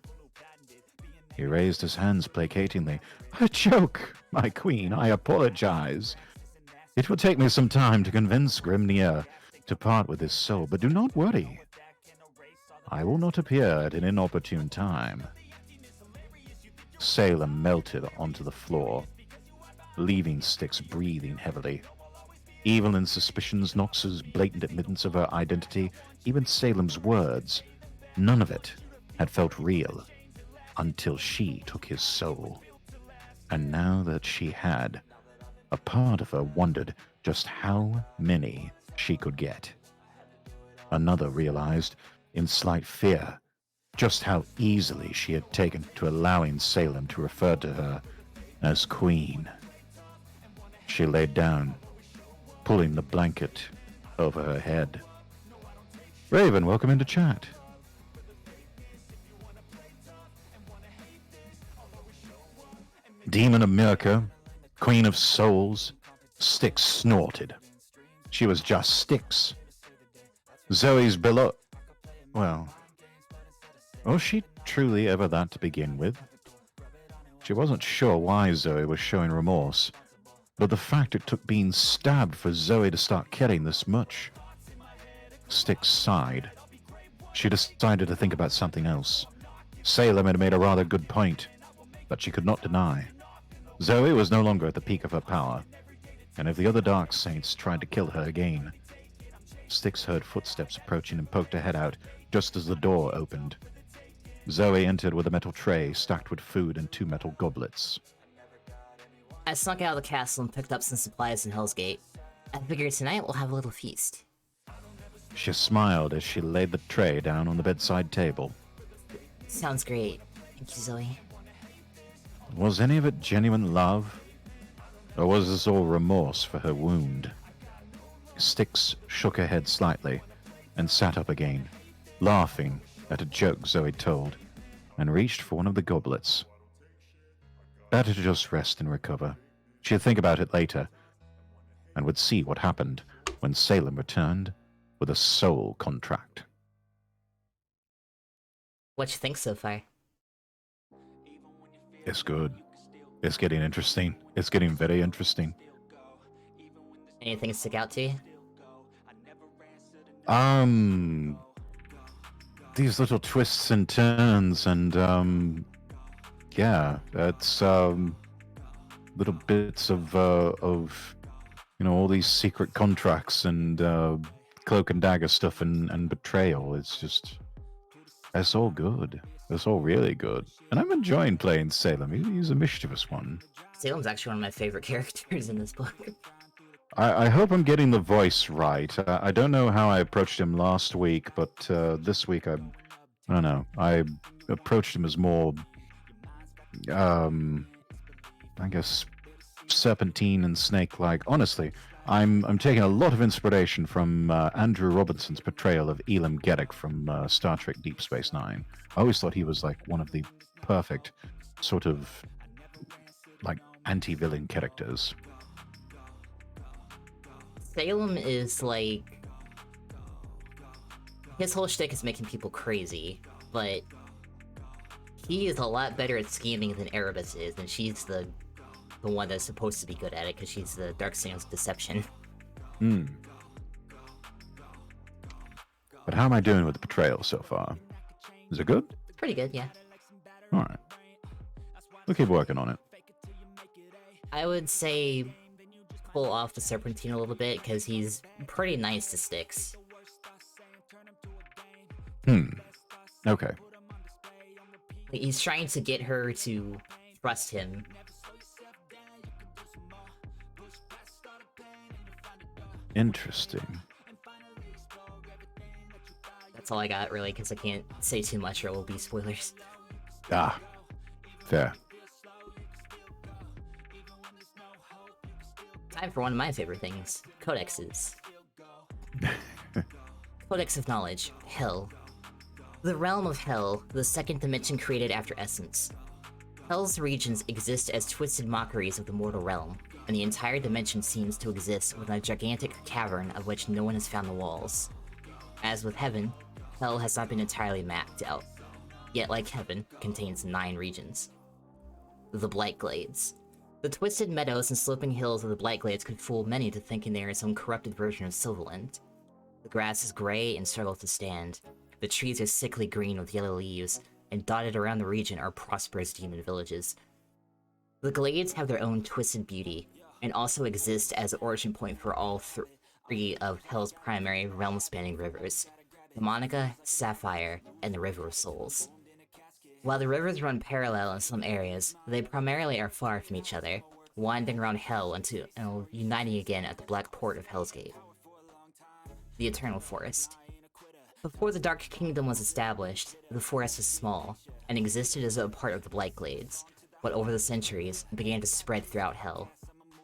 He raised his hands placatingly. A joke, my queen, I apologize. It will take me some time to convince Grimnir to part with his soul, but do not worry. I will not appear at an inopportune time. Salem melted onto the floor, leaving Styx breathing heavily. Evil and suspicions, Nox's blatant admittance of her identity, even Salem's words, none of it had felt real until she took his soul. And now that she had, a part of her wondered just how many she could get. Another realized, in slight fear, just how easily she had taken to allowing Salem to refer to her as Queen. She laid down, pulling the blanket over her head. Raven, welcome into chat. Demon of Mirka, Queen of Souls, Styx snorted. She was just Styx. Zoe's below. Well, was she truly ever that to begin with? She wasn't sure why Zoe was showing remorse, but the fact it took being stabbed for Zoe to start caring this much. Styx sighed. She decided to think about something else. Salem had made a rather good point, but she could not deny. Zoe was no longer at the peak of her power, and if the other Dark Saints tried to kill her again... Styx heard footsteps approaching and poked her head out just as the door opened. Zoe entered with a metal tray stacked with food and 2 metal goblets. I snuck out of the castle and picked up some supplies in Hell's Gate. I figured tonight we'll have a little feast. She smiled as she laid the tray down on the bedside table. Sounds great. Thank you, Zoe. Was any of it genuine love? Or was this all remorse for her wound? Styx shook her head slightly and sat up again, laughing at a joke Zoe told, and reached for one of the goblets. Better to just rest and recover. She'd think about it later, and would see what happened when Salem returned with a soul contract. What you think so far? It's good. It's getting interesting. It's getting very interesting. Anything stick out to you? These little twists and turns and, yeah, it's, little bits of, you know, all these secret contracts and, cloak and dagger stuff and betrayal. It's just, it's all good. It's all really good. And I'm enjoying playing Salem. He's a mischievous one. Salem's actually one of my favorite characters in this book. I hope I'm getting the voice right. I don't know how I approached him last week, but this week I don't know. I approached him as more, I guess, serpentine and snake-like. Honestly, I'm taking a lot of inspiration from Andrew Robinson's portrayal of Elam Geddick from Star Trek Deep Space Nine. I always thought he was like one of the perfect sort of like anti-villain characters. Salem is like... his whole shtick is making people crazy, but he is a lot better at scheming than Erebus is, and she's the one that's supposed to be good at it, because she's the Dark Saint's deception. Hmm. But how am I doing with the betrayal so far? Is it good? Pretty good, yeah. Alright. We'll keep working on it. I would say pull off the Serpentine a little bit, because he's pretty nice to Styx. Okay. He's trying to get her to trust him. Interesting. That's all I got, really, because I can't say too much or it will be spoilers. Ah. Fair. Time for for one of my favorite things, codexes. Codex of Knowledge, Hell. The realm of Hell, the second dimension created after Essence. Hell's regions exist as twisted mockeries of the mortal realm, and the entire dimension seems to exist within a gigantic cavern of which no one has found the walls. As with Heaven, Hell has not been entirely mapped out, yet like Heaven, contains 9 regions. The Blight Glades. The twisted meadows and sloping hills of the Blight Glades could fool many to thinking they are some corrupted version of Silverland. The grass is grey and struggles to stand. The trees are sickly green with yellow leaves, and dotted around the region are prosperous demon villages. The Glades have their own twisted beauty, and also exist as an origin point for all 3 of Hell's primary realm-spanning rivers, Demonica, Sapphire, and the River of Souls. While the rivers run parallel in some areas, they primarily are far from each other, winding around Hell until uniting again at the Black Port of Hell's Gate. The Eternal Forest. Before the Dark Kingdom was established, the forest was small, and existed as a part of the Blight Glades, but over the centuries, it began to spread throughout Hell,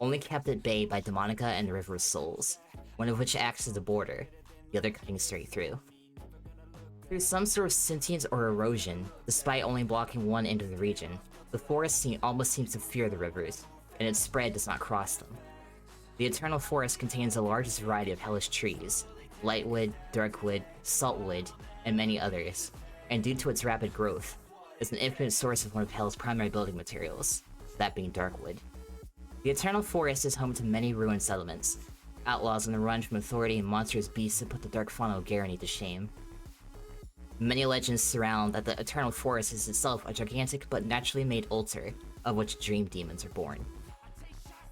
only kept at bay by Demonica and the River of Souls, one of which acts as a border, the other cutting straight through. Through some sort of sentience or erosion, despite only blocking one end of the region, the forest almost seems to fear the rivers, and its spread does not cross them. The Eternal Forest contains the largest variety of hellish trees, lightwood, darkwood, saltwood, and many others, and due to its rapid growth, is an infinite source of one of Hell's primary building materials, that being darkwood. The Eternal Forest is home to many ruined settlements, outlaws on the run from authority and monstrous beasts that put the Dark Fauna of Garany to shame. Many legends surround that the Eternal Forest is itself a gigantic but naturally made altar, of which dream demons are born.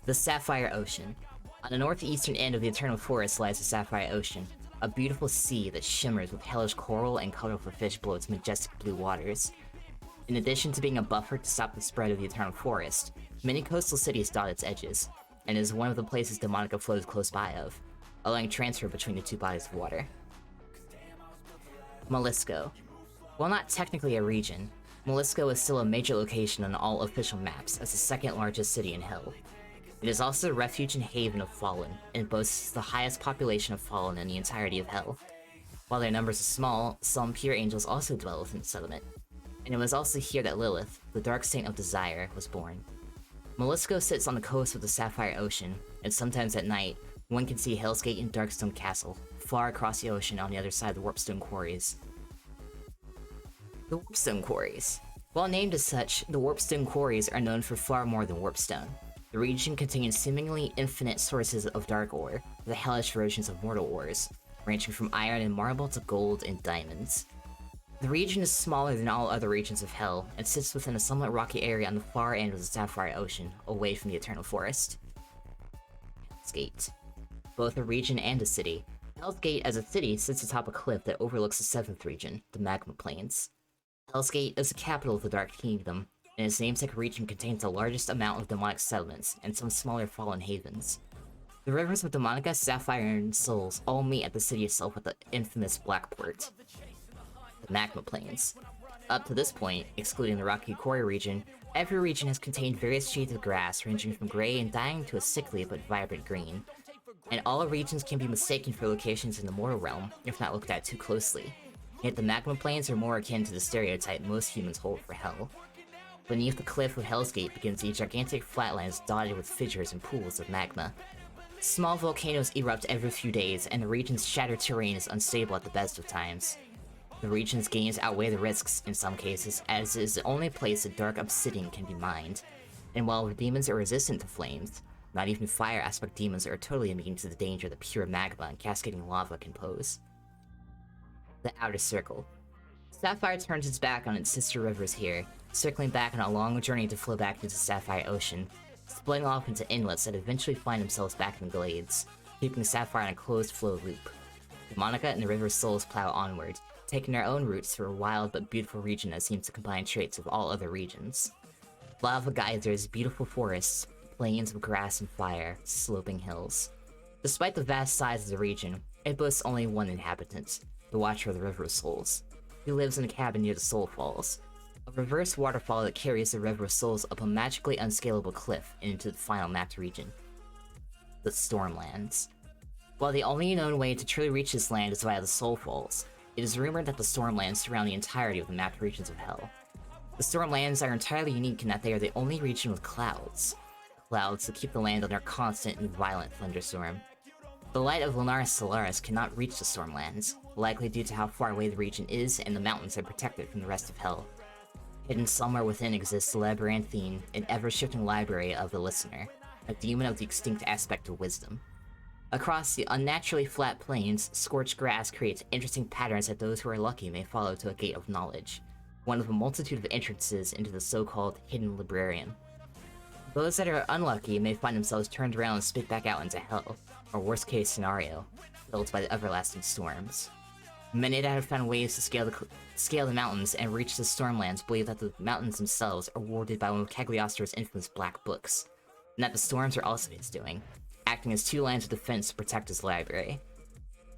The Sapphire Ocean. On the northeastern end of the Eternal Forest lies the Sapphire Ocean, a beautiful sea that shimmers with hellish coral and colorful fish below its majestic blue waters. In addition to being a buffer to stop the spread of the Eternal Forest, many coastal cities dot its edges, and is one of the places Demonica flows close by of, allowing transfer between the 2 bodies of water. Molisco. While not technically a region, Molisco is still a major location on all official maps as the 2nd largest city in Hell. It is also a refuge and haven of Fallen, and boasts the highest population of Fallen in the entirety of Hell. While their numbers are small, some pure angels also dwell within the settlement, and it was also here that Lilith, the Dark Saint of Desire, was born. Molisco sits on the coast of the Sapphire Ocean, and sometimes at night, one can see Hell's Gate and Darkstone Castle, far across the ocean on the other side of the Warpstone Quarries. The Warpstone Quarries. While named as such, the Warpstone Quarries are known for far more than Warpstone. The region contains seemingly infinite sources of dark ore, the hellish versions of mortal ores, ranging from iron and marble to gold and diamonds. The region is smaller than all other regions of Hell, and sits within a somewhat rocky area on the far end of the Sapphire Ocean, away from the Eternal Forest. Hell's Gate. Both a region and a city, Hell's Gate as a city sits atop a cliff that overlooks the 7th region, the Magma Plains. Hell's Gate is the capital of the Dark Kingdom, and its namesake region contains the largest amount of demonic settlements and some smaller fallen havens. The rivers of Demonica, Sapphire, and Souls all meet at the city itself at the infamous Blackport. The Magma Plains. Up to this point, excluding the Rocky Quarry region, every region has contained various shades of grass ranging from grey and dying to a sickly but vibrant green. And all regions can be mistaken for locations in the mortal realm, if not looked at too closely. Yet the Magma Plains are more akin to the stereotype most humans hold for Hell. Beneath the cliff of Hell's Gate begins the gigantic flatlands dotted with fissures and pools of magma. Small volcanoes erupt every few days, and the region's shattered terrain is unstable at the best of times. The region's gains outweigh the risks in some cases, as it is the only place that dark obsidian can be mined. And while the demons are resistant to flames, not even fire aspect demons are totally immune to the danger that pure magma and cascading lava can pose. The Outer Circle. Sapphire turns its back on its sister rivers here, circling back on a long journey to flow back into the Sapphire Ocean, splitting off into inlets that eventually find themselves back in the glades, keeping Sapphire in a closed flow loop. Demonica and the River of Souls plow onward, taking their own routes through a wild but beautiful region that seems to combine traits of all other regions. Lava geysers, beautiful forests, plains of grass and fire, sloping hills. Despite the vast size of the region, it boasts only one inhabitant, the Watcher of the River of Souls, who lives in a cabin near the Soul Falls, a reverse waterfall that carries the River of Souls up a magically unscalable cliff and into the final mapped region. the Stormlands. While the only known way to truly reach this land is via the Soul Falls, it is rumored that the Stormlands surround the entirety of the mapped regions of Hell. The Stormlands are entirely unique in that they are the only region with clouds. Clouds that keep the land under constant and violent thunderstorm. The light of Lunaris Solaris cannot reach the Stormlands, likely due to how far away the region is and the mountains that protect it from the rest of Hell. Hidden somewhere within exists the labyrinthine and ever-shifting library of the Listener, a demon of the extinct aspect of wisdom. Across the unnaturally flat plains, scorched grass creates interesting patterns that those who are lucky may follow to a gate of knowledge, one of a multitude of entrances into the so-called Hidden Librarian. Those that are unlucky may find themselves turned around and spit back out into Hell, or worst-case scenario, filled by the everlasting storms. Many that have found ways to scale the mountains and reach the Stormlands believe that the mountains themselves are warded by one of Cagliostro's infamous Black Books, and that the storms are also his doing, acting as two lines of defense to protect his library.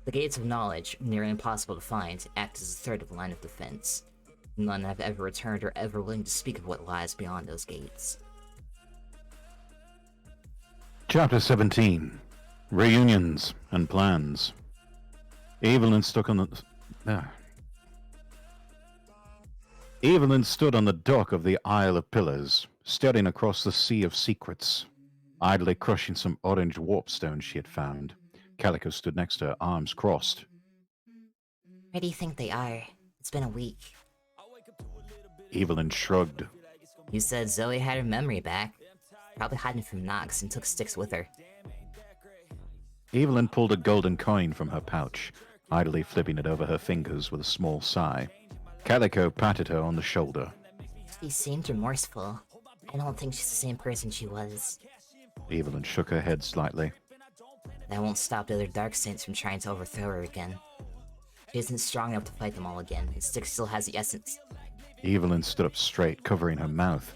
The Gates of Knowledge, nearly impossible to find, act as a third of the line of defense. None have ever returned or ever willing to speak of what lies beyond those gates. Chapter 17. Reunions and Plans. Evelyn stood on the dock of the Isle of Pillars, staring across the Sea of Secrets, idly crushing some orange warpstone she had found. Calico stood next to her, arms crossed. Where do you think they are? It's been a week. Evelyn shrugged. You said Zoe had her memory back. Probably hiding from Nox and took sticks with her. Evelyn pulled a golden coin from her pouch, idly flipping it over her fingers with a small sigh. Calico patted her on the shoulder. She seemed remorseful. I don't think she's the same person she was. Evelyn shook her head slightly. That won't stop the other Dark Saints from trying to overthrow her again. She isn't strong enough to fight them all again, and Styx still has the essence. Evelyn stood up straight, covering her mouth.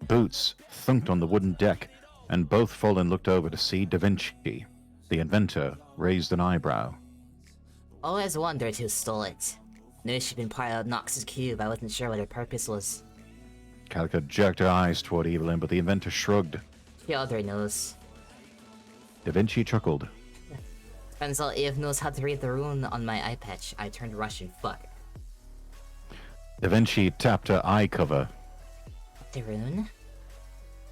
Boots thunked on the wooden deck, and both Fallen looked over to see Da Vinci. The inventor raised an eyebrow. Always wondered who stole it. Knew she'd been part of Nox's cube, I wasn't sure what her purpose was. Calico jerked her eyes toward Evelyn, but the inventor shrugged. She already knows. Da Vinci chuckled. Turns out Eve knows how to read the rune on my eye patch. I turned Russian, fuck. Da Vinci tapped her eye cover. The rune?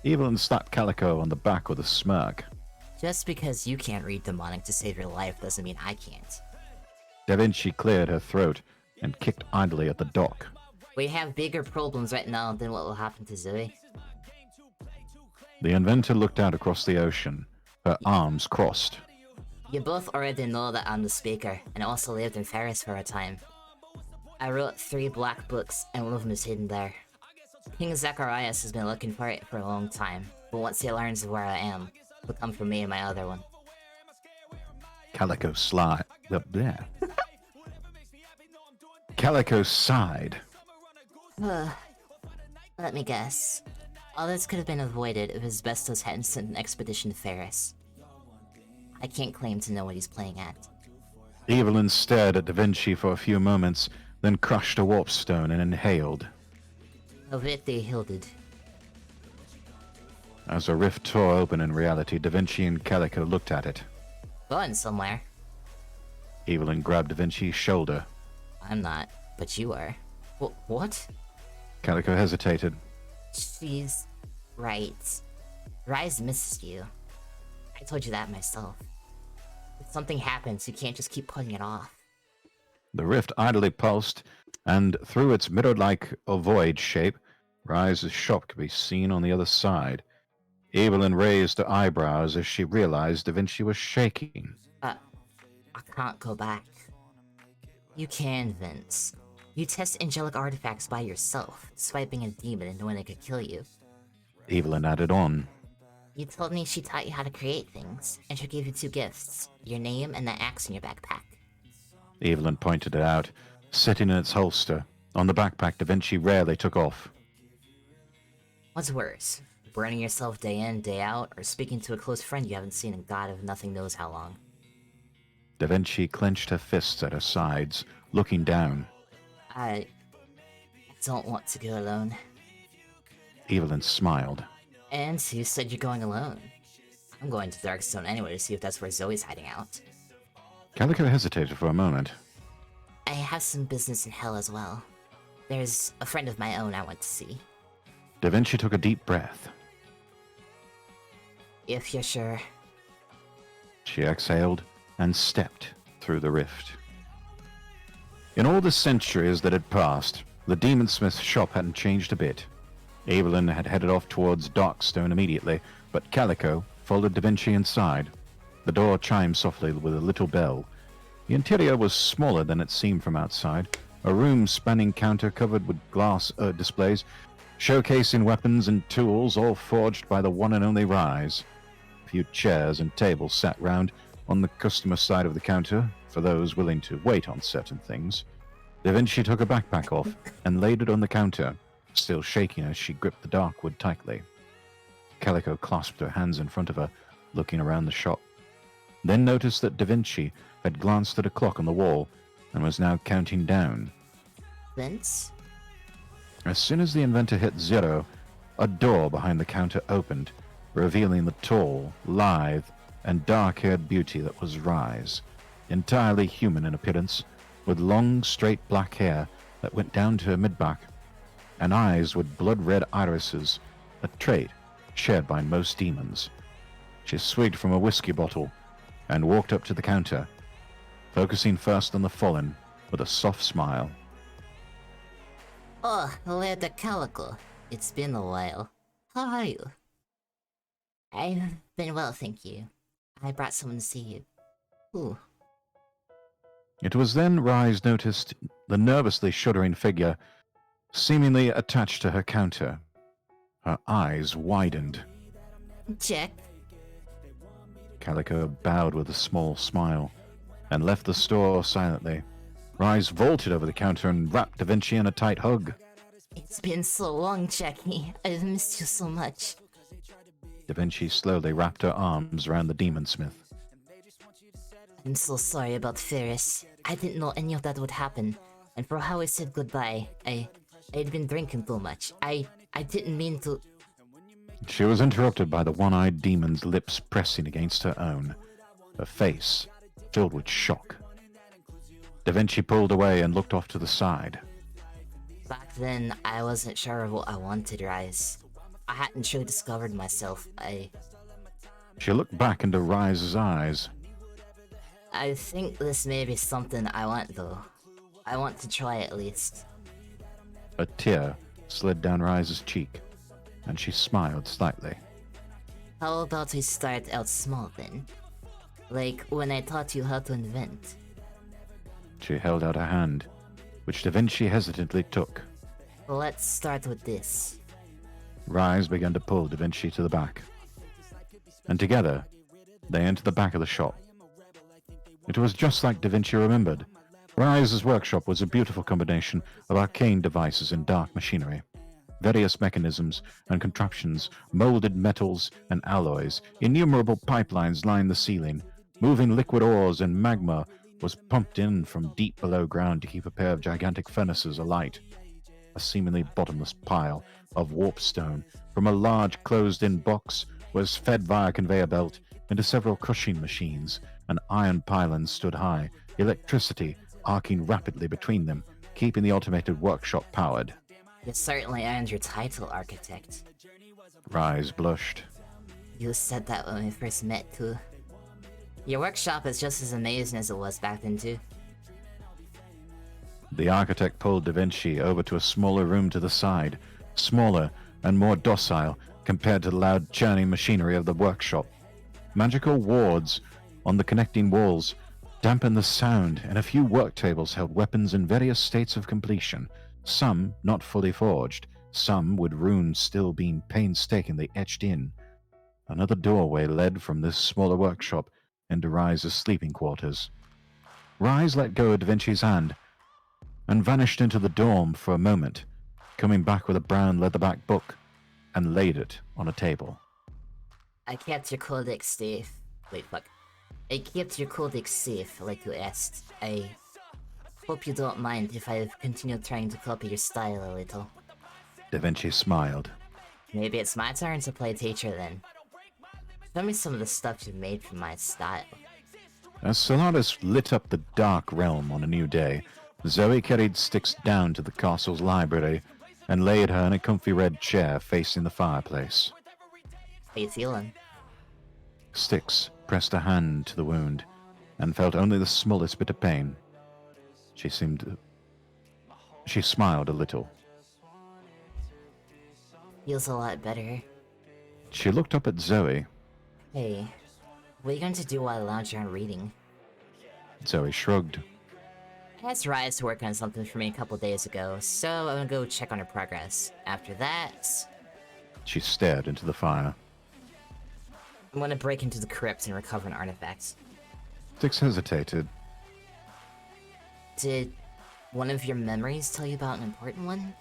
Evelyn slapped Calico on the back with a smirk. Just because you can't read demonic to save your life doesn't mean I can't. Da Vinci cleared her throat and kicked idly at the dock. We have bigger problems right now than what will happen to Zoe. The inventor looked out across the ocean, her arms crossed. You both already know that I'm the speaker, and also lived in Ferris for a time. I wrote 3 black books, and one of them is hidden there. King Zacharias has been looking for it for a long time, but once he learns where I am, he'll come for me and my other one. Calico slide up there. Calico sighed. Let me guess. All this could have been avoided if Asbestos hadn't sent an expedition to Ferris. I can't claim to know what he's playing at. Evelyn stared at Da Vinci for a few moments, then crushed a warpstone and inhaled. Ovete Hilded. As a rift tore open in reality, Da Vinci and Calico looked at it. Going somewhere. Evelyn grabbed Da Vinci's shoulder. I'm not, but you are. What? Calico hesitated. She's right. Rise misses you. I told you that myself. If something happens, you can't just keep putting it off. The rift idly pulsed, and through its mirror-like ovoid shape, Rise's shop could be seen on the other side. Evelyn raised her eyebrows as she realized Da Vinci was shaking. I can't go back. You can, Vince. You test angelic artifacts by yourself, despite being a demon and knowing it could kill you. Evelyn added on. You told me she taught you how to create things, and she gave you 2 gifts, your name and that axe in your backpack. Evelyn pointed it out, sitting in its holster. On the backpack, Da Vinci rarely took off. What's worse, burning yourself day in, day out, or speaking to a close friend you haven't seen in God of nothing knows how long? Da Vinci clenched her fists at her sides, looking down. I don't want to go alone. Evelyn smiled. And you said you're going alone. I'm going to Darkstone anyway to see if that's where Zoe's hiding out. Calico hesitated for a moment. I have some business in hell as well. There's a friend of my own I want to see. Da Vinci took a deep breath. If you're sure. She exhaled and stepped through the rift. In all the centuries that had passed, the Demonsmith's shop hadn't changed a bit. Evelyn had headed off towards Darkstone immediately, but Calico followed Da Vinci inside. The door chimed softly with a little bell. The interior was smaller than it seemed from outside, a room spanning counter covered with glass displays, showcasing weapons and tools all forged by the one and only Rise. A few chairs and tables sat round on the customer side of the counter for those willing to wait on certain things. Da Vinci took a backpack off and laid it on the counter, still shaking as she gripped the dark wood tightly. Calico clasped her hands in front of her, looking around the shop, then noticed that Da Vinci had glanced at a clock on the wall and was now counting down. Vince? As soon as the inventor hit 0, a door behind the counter opened, revealing the tall, lithe, and dark-haired beauty that was Rise, entirely human in appearance, with long, straight black hair that went down to her mid-back, and eyes with blood-red irises, a trait shared by most demons. She swigged from a whiskey bottle and walked up to the counter, focusing first on the fallen with a soft smile. Oh, Leda Calico. It's been a while. How are you? I've been well, thank you. I brought someone to see you. Who? It was then Rise noticed the nervously shuddering figure seemingly attached to her counter. Her eyes widened. Check. Calico bowed with a small smile and left the store silently. Rise vaulted over the counter and wrapped Da Vinci in a tight hug. It's been so long, Jackie. I've missed you so much. Da Vinci slowly wrapped her arms around the Demonsmith. I'm so sorry about Ferris. I didn't know any of that would happen. And for how I said goodbye, I'd been drinking too much. I didn't mean to... She was interrupted by the one-eyed demon's lips pressing against her own, her face filled with shock. Da Vinci pulled away and looked off to the side. Back then, I wasn't sure of what I wanted, Rise. I hadn't truly discovered myself. She looked back into Rise's eyes. I think this may be something I want, though. I want to try at least. A tear slid down Rise's cheek, and she smiled slightly. How about we start out small, then? Like when I taught you how to invent. She held out her hand, which Da Vinci hesitantly took. Let's start with this. Rise began to pull Da Vinci to the back, and together they entered the back of the shop. It was just like Da Vinci remembered. Rise's workshop was a beautiful combination of arcane devices and dark machinery. Various mechanisms and contraptions, molded metals and alloys, innumerable pipelines lined the ceiling. Moving liquid ores and magma was pumped in from deep below ground to keep a pair of gigantic furnaces alight. A seemingly bottomless pile of warp stone from a large closed-in box was fed via conveyor belt into several crushing machines. An iron pylon stood high, electricity arcing rapidly between them, keeping the automated workshop powered. You certainly earned your title, Architect. Rise blushed. You said that when we first met, too. Your workshop is just as amazing as it was back then, too. The architect pulled Da Vinci over to a smaller room to the side, smaller and more docile compared to the loud churning machinery of the workshop. Magical wards on the connecting walls dampened the sound, and a few work tables held weapons in various states of completion, some not fully forged, some with runes still being painstakingly etched in. Another doorway led from this smaller workshop into Rise's sleeping quarters. Rise let go of Da Vinci's hand and vanished into the dorm for a moment, coming back with a brown leatherback book and laid it on a table. I kept your codex safe. Wait, fuck. I kept your codex safe, like you asked. I hope you don't mind if I've continued trying to copy your style a little. Da Vinci smiled. Maybe it's my turn to play teacher then. Show me some of the stuff you've made from my style. As Solaris lit up the dark realm on a new day, Zoe carried Styx down to the castle's library and laid her in a comfy red chair facing the fireplace. How you feeling? Styx pressed a hand to the wound and felt only the smallest bit of pain. She smiled a little. Feels a lot better. She looked up at Zoe. Hey, what are you going to do while I lounge around reading? Zoe shrugged. I asked Rise to work on something for me a couple days ago, so I'm gonna go check on her progress. After that, She stared into the fire. I'm gonna break into the crypt and recover an artifact. Styx hesitated. Did one of your memories tell you about an important one?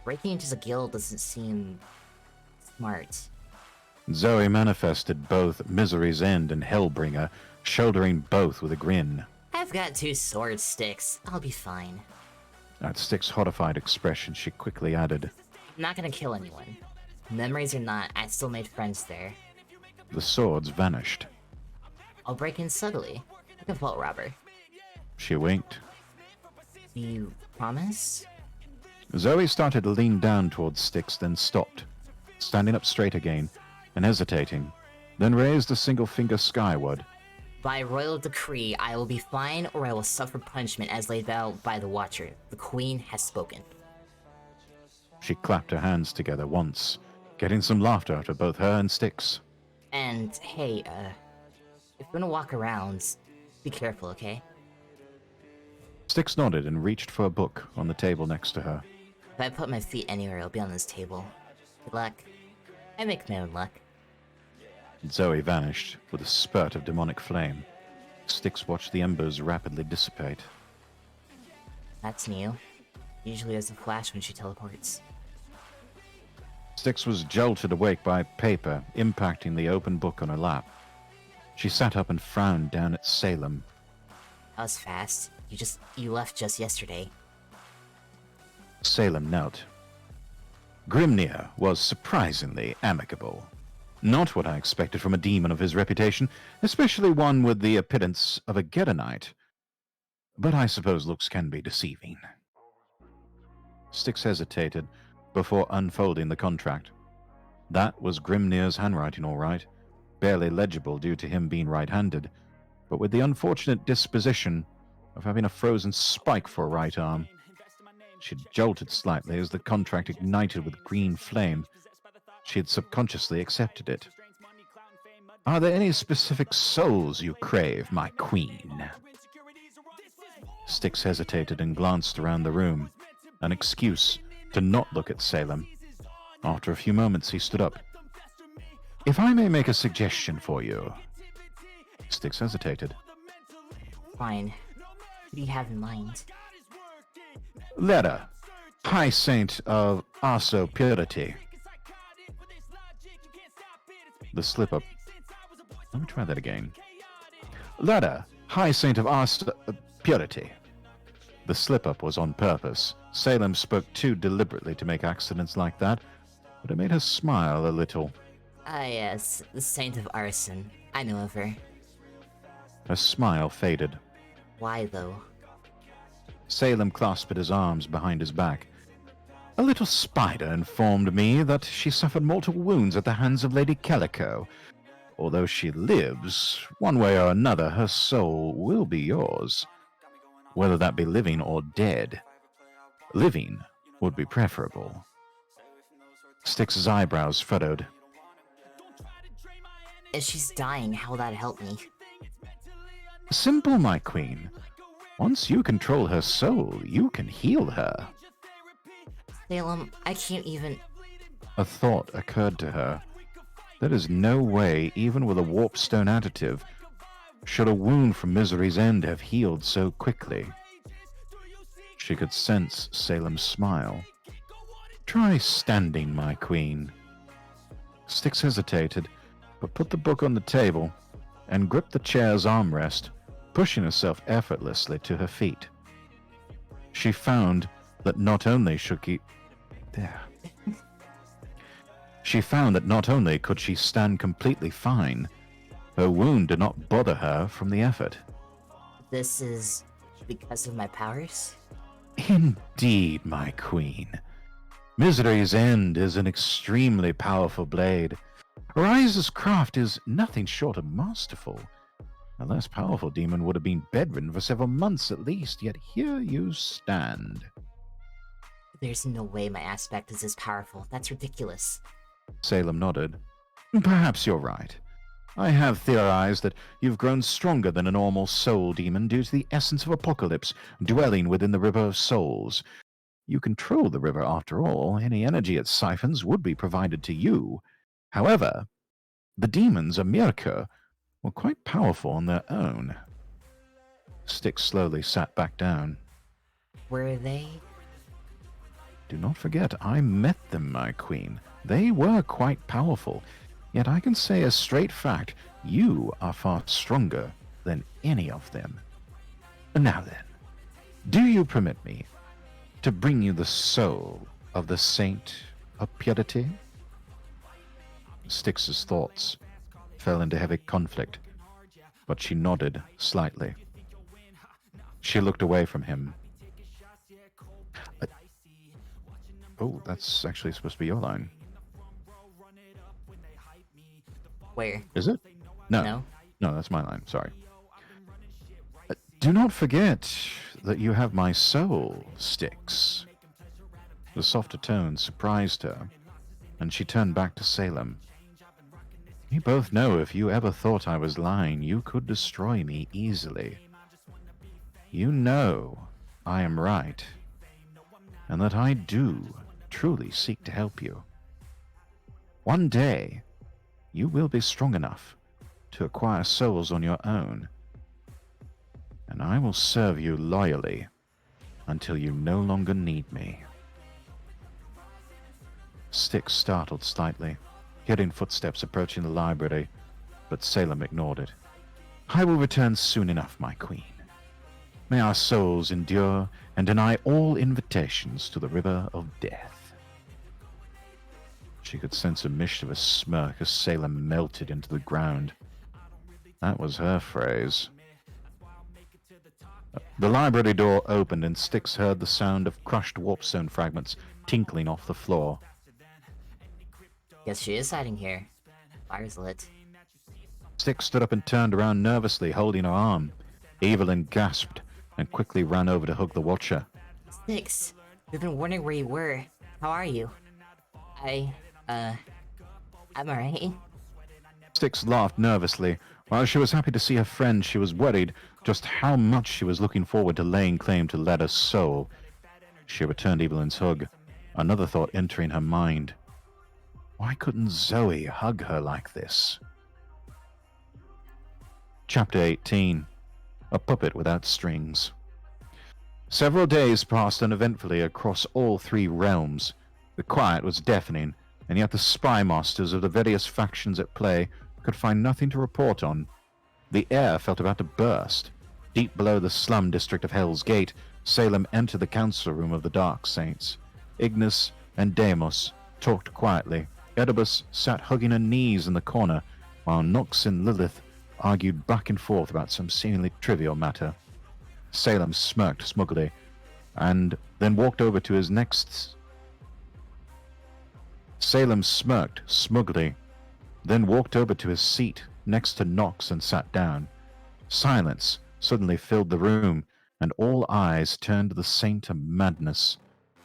Breaking into the guild doesn't seem smart. Zoe manifested both Misery's End and Hellbringer, shouldering both with a grin. I've got 2 sword sticks. I'll be fine. At Styx's horrified expression, she quickly added, I'm not gonna kill anyone. Memories or not, I still made friends there. The swords vanished. I'll break in subtly, like a vault robber. She winked. You promise? Zoe started to lean down towards Styx, then stopped, standing up straight again and hesitating, then raised a single finger skyward. By royal decree, I will be fine or I will suffer punishment as laid out by the Watcher. The Queen has spoken. She clapped her hands together once, getting some laughter out of both her and Styx. And, hey, if you're gonna walk around, be careful, okay? Styx nodded and reached for a book on the table next to her. If I put my feet anywhere, it'll be on this table. Good luck. I make my own luck. Zoe vanished with a spurt of demonic flame. Styx watched the embers rapidly dissipate. That's new. Usually there's a flash when she teleports. Styx was jolted awake by paper impacting the open book on her lap. She sat up and frowned down at Salem. That was fast. You left just yesterday. Salem knelt. Grimnir was surprisingly amicable. Not what I expected from a demon of his reputation, especially one with the appearance of a Gedonite. But I suppose looks can be deceiving. Styx hesitated before unfolding the contract. That was Grimnir's handwriting, all right, barely legible due to him being right-handed, but with the unfortunate disposition of having a frozen spike for a right arm. She jolted slightly as the contract ignited with green flame. She had subconsciously accepted it. Are there any specific souls you crave, my queen? Styx hesitated and glanced around the room, an excuse to not look at Salem. After a few moments, he stood up. If I may make a suggestion for you. Styx hesitated. Fine. What do you have in mind? Leda, High Saint of Arso Purity. The slip-up. Let me try that again. Leda, High Saint of Arso Purity. The slip-up was on purpose. Salem spoke too deliberately to make accidents like that, but it made her smile a little. Ah yes, the Saint of Arson. I know of her. Her smile faded. Why though? Salem clasped his arms behind his back. A little spider informed me that she suffered mortal wounds at the hands of Lady Calico. Although she lives, one way or another, her soul will be yours. Whether that be living or dead. Living would be preferable. Styx's eyebrows furrowed. If she's dying, how will that help me? Simple, my queen. Once you control her soul, you can heal her. Salem, I can't even... A thought occurred to her. There is no way, even with a warpstone additive, should a wound from Misery's End have healed so quickly. She could sense Salem's smile. Try standing, my queen. Styx hesitated, but put the book on the table and gripped the chair's armrest, pushing herself effortlessly to her feet. She found that not only should she found that not only could she stand completely fine, her wound did not bother her from the effort. This is because of my powers? Indeed, my queen. Misery's End is an extremely powerful blade. Arise's craft is nothing short of masterful. A less powerful demon would have been bedridden for several months at least, yet here you stand. There's no way my aspect is as powerful. That's ridiculous. Salem nodded. Perhaps you're right. I have theorized that you've grown stronger than a normal soul demon due to the essence of Apocalypse dwelling within the River of Souls. You control the river after all. Any energy it siphons would be provided to you. However, the demons of Mirka were quite powerful on their own. Styx slowly sat back down. Were they? Do not forget, I met them, my queen. They were quite powerful. Yet I can say a straight fact, you are far stronger than any of them. Now then, do you permit me to bring you the soul of the Saint of Purity? Styx's thoughts fell into heavy conflict, but she nodded slightly. She looked away from him. Oh, that's actually supposed to be your line. Where? Is it? No. No? No, that's my line. Sorry. Do not forget that you have my soul, Styx. The softer tone surprised her, and she turned back to Salem. You both know if you ever thought I was lying, you could destroy me easily. You know I am right, and that I do truly seek to help you. One day, you will be strong enough to acquire souls on your own, and I will serve you loyally until you no longer need me. Styx startled slightly, hearing footsteps approaching the library, but Salem ignored it. I will return soon enough, my queen. May our souls endure and deny all invitations to the river of death. She could sense a mischievous smirk as Salem melted into the ground. That was her phrase. The library door opened and Styx heard the sound of crushed warpstone fragments tinkling off the floor. Guess she is hiding here. Fire's lit. Styx stood up and turned around nervously, holding her arm. Evelyn gasped and quickly ran over to hug the Watcher. Styx, we've been wondering where you were. How are you? I'm alright. Styx laughed nervously. While she was happy to see her friend, she was worried just how much she was looking forward to laying claim to Leda's soul. She returned Evelyn's hug, another thought entering her mind. Why couldn't Zoe hug her like this? Chapter 18. A Puppet Without Strings. Several days passed uneventfully across all three realms. The quiet was deafening, and yet the spy masters of the various factions at play could find nothing to report on. The air felt about to burst. Deep below the slum district of Hell's Gate, Salem entered the council room of the Dark Saints. Ignis and Deimos talked quietly. Oedipus sat hugging her knees in the corner, while Nox and Lilith argued back and forth about some seemingly trivial matter. Salem smirked smugly, and then walked over to his next... Salem smirked smugly, then walked over to his seat next to Nox and sat down. Silence suddenly filled the room, and all eyes turned to the Saint of Madness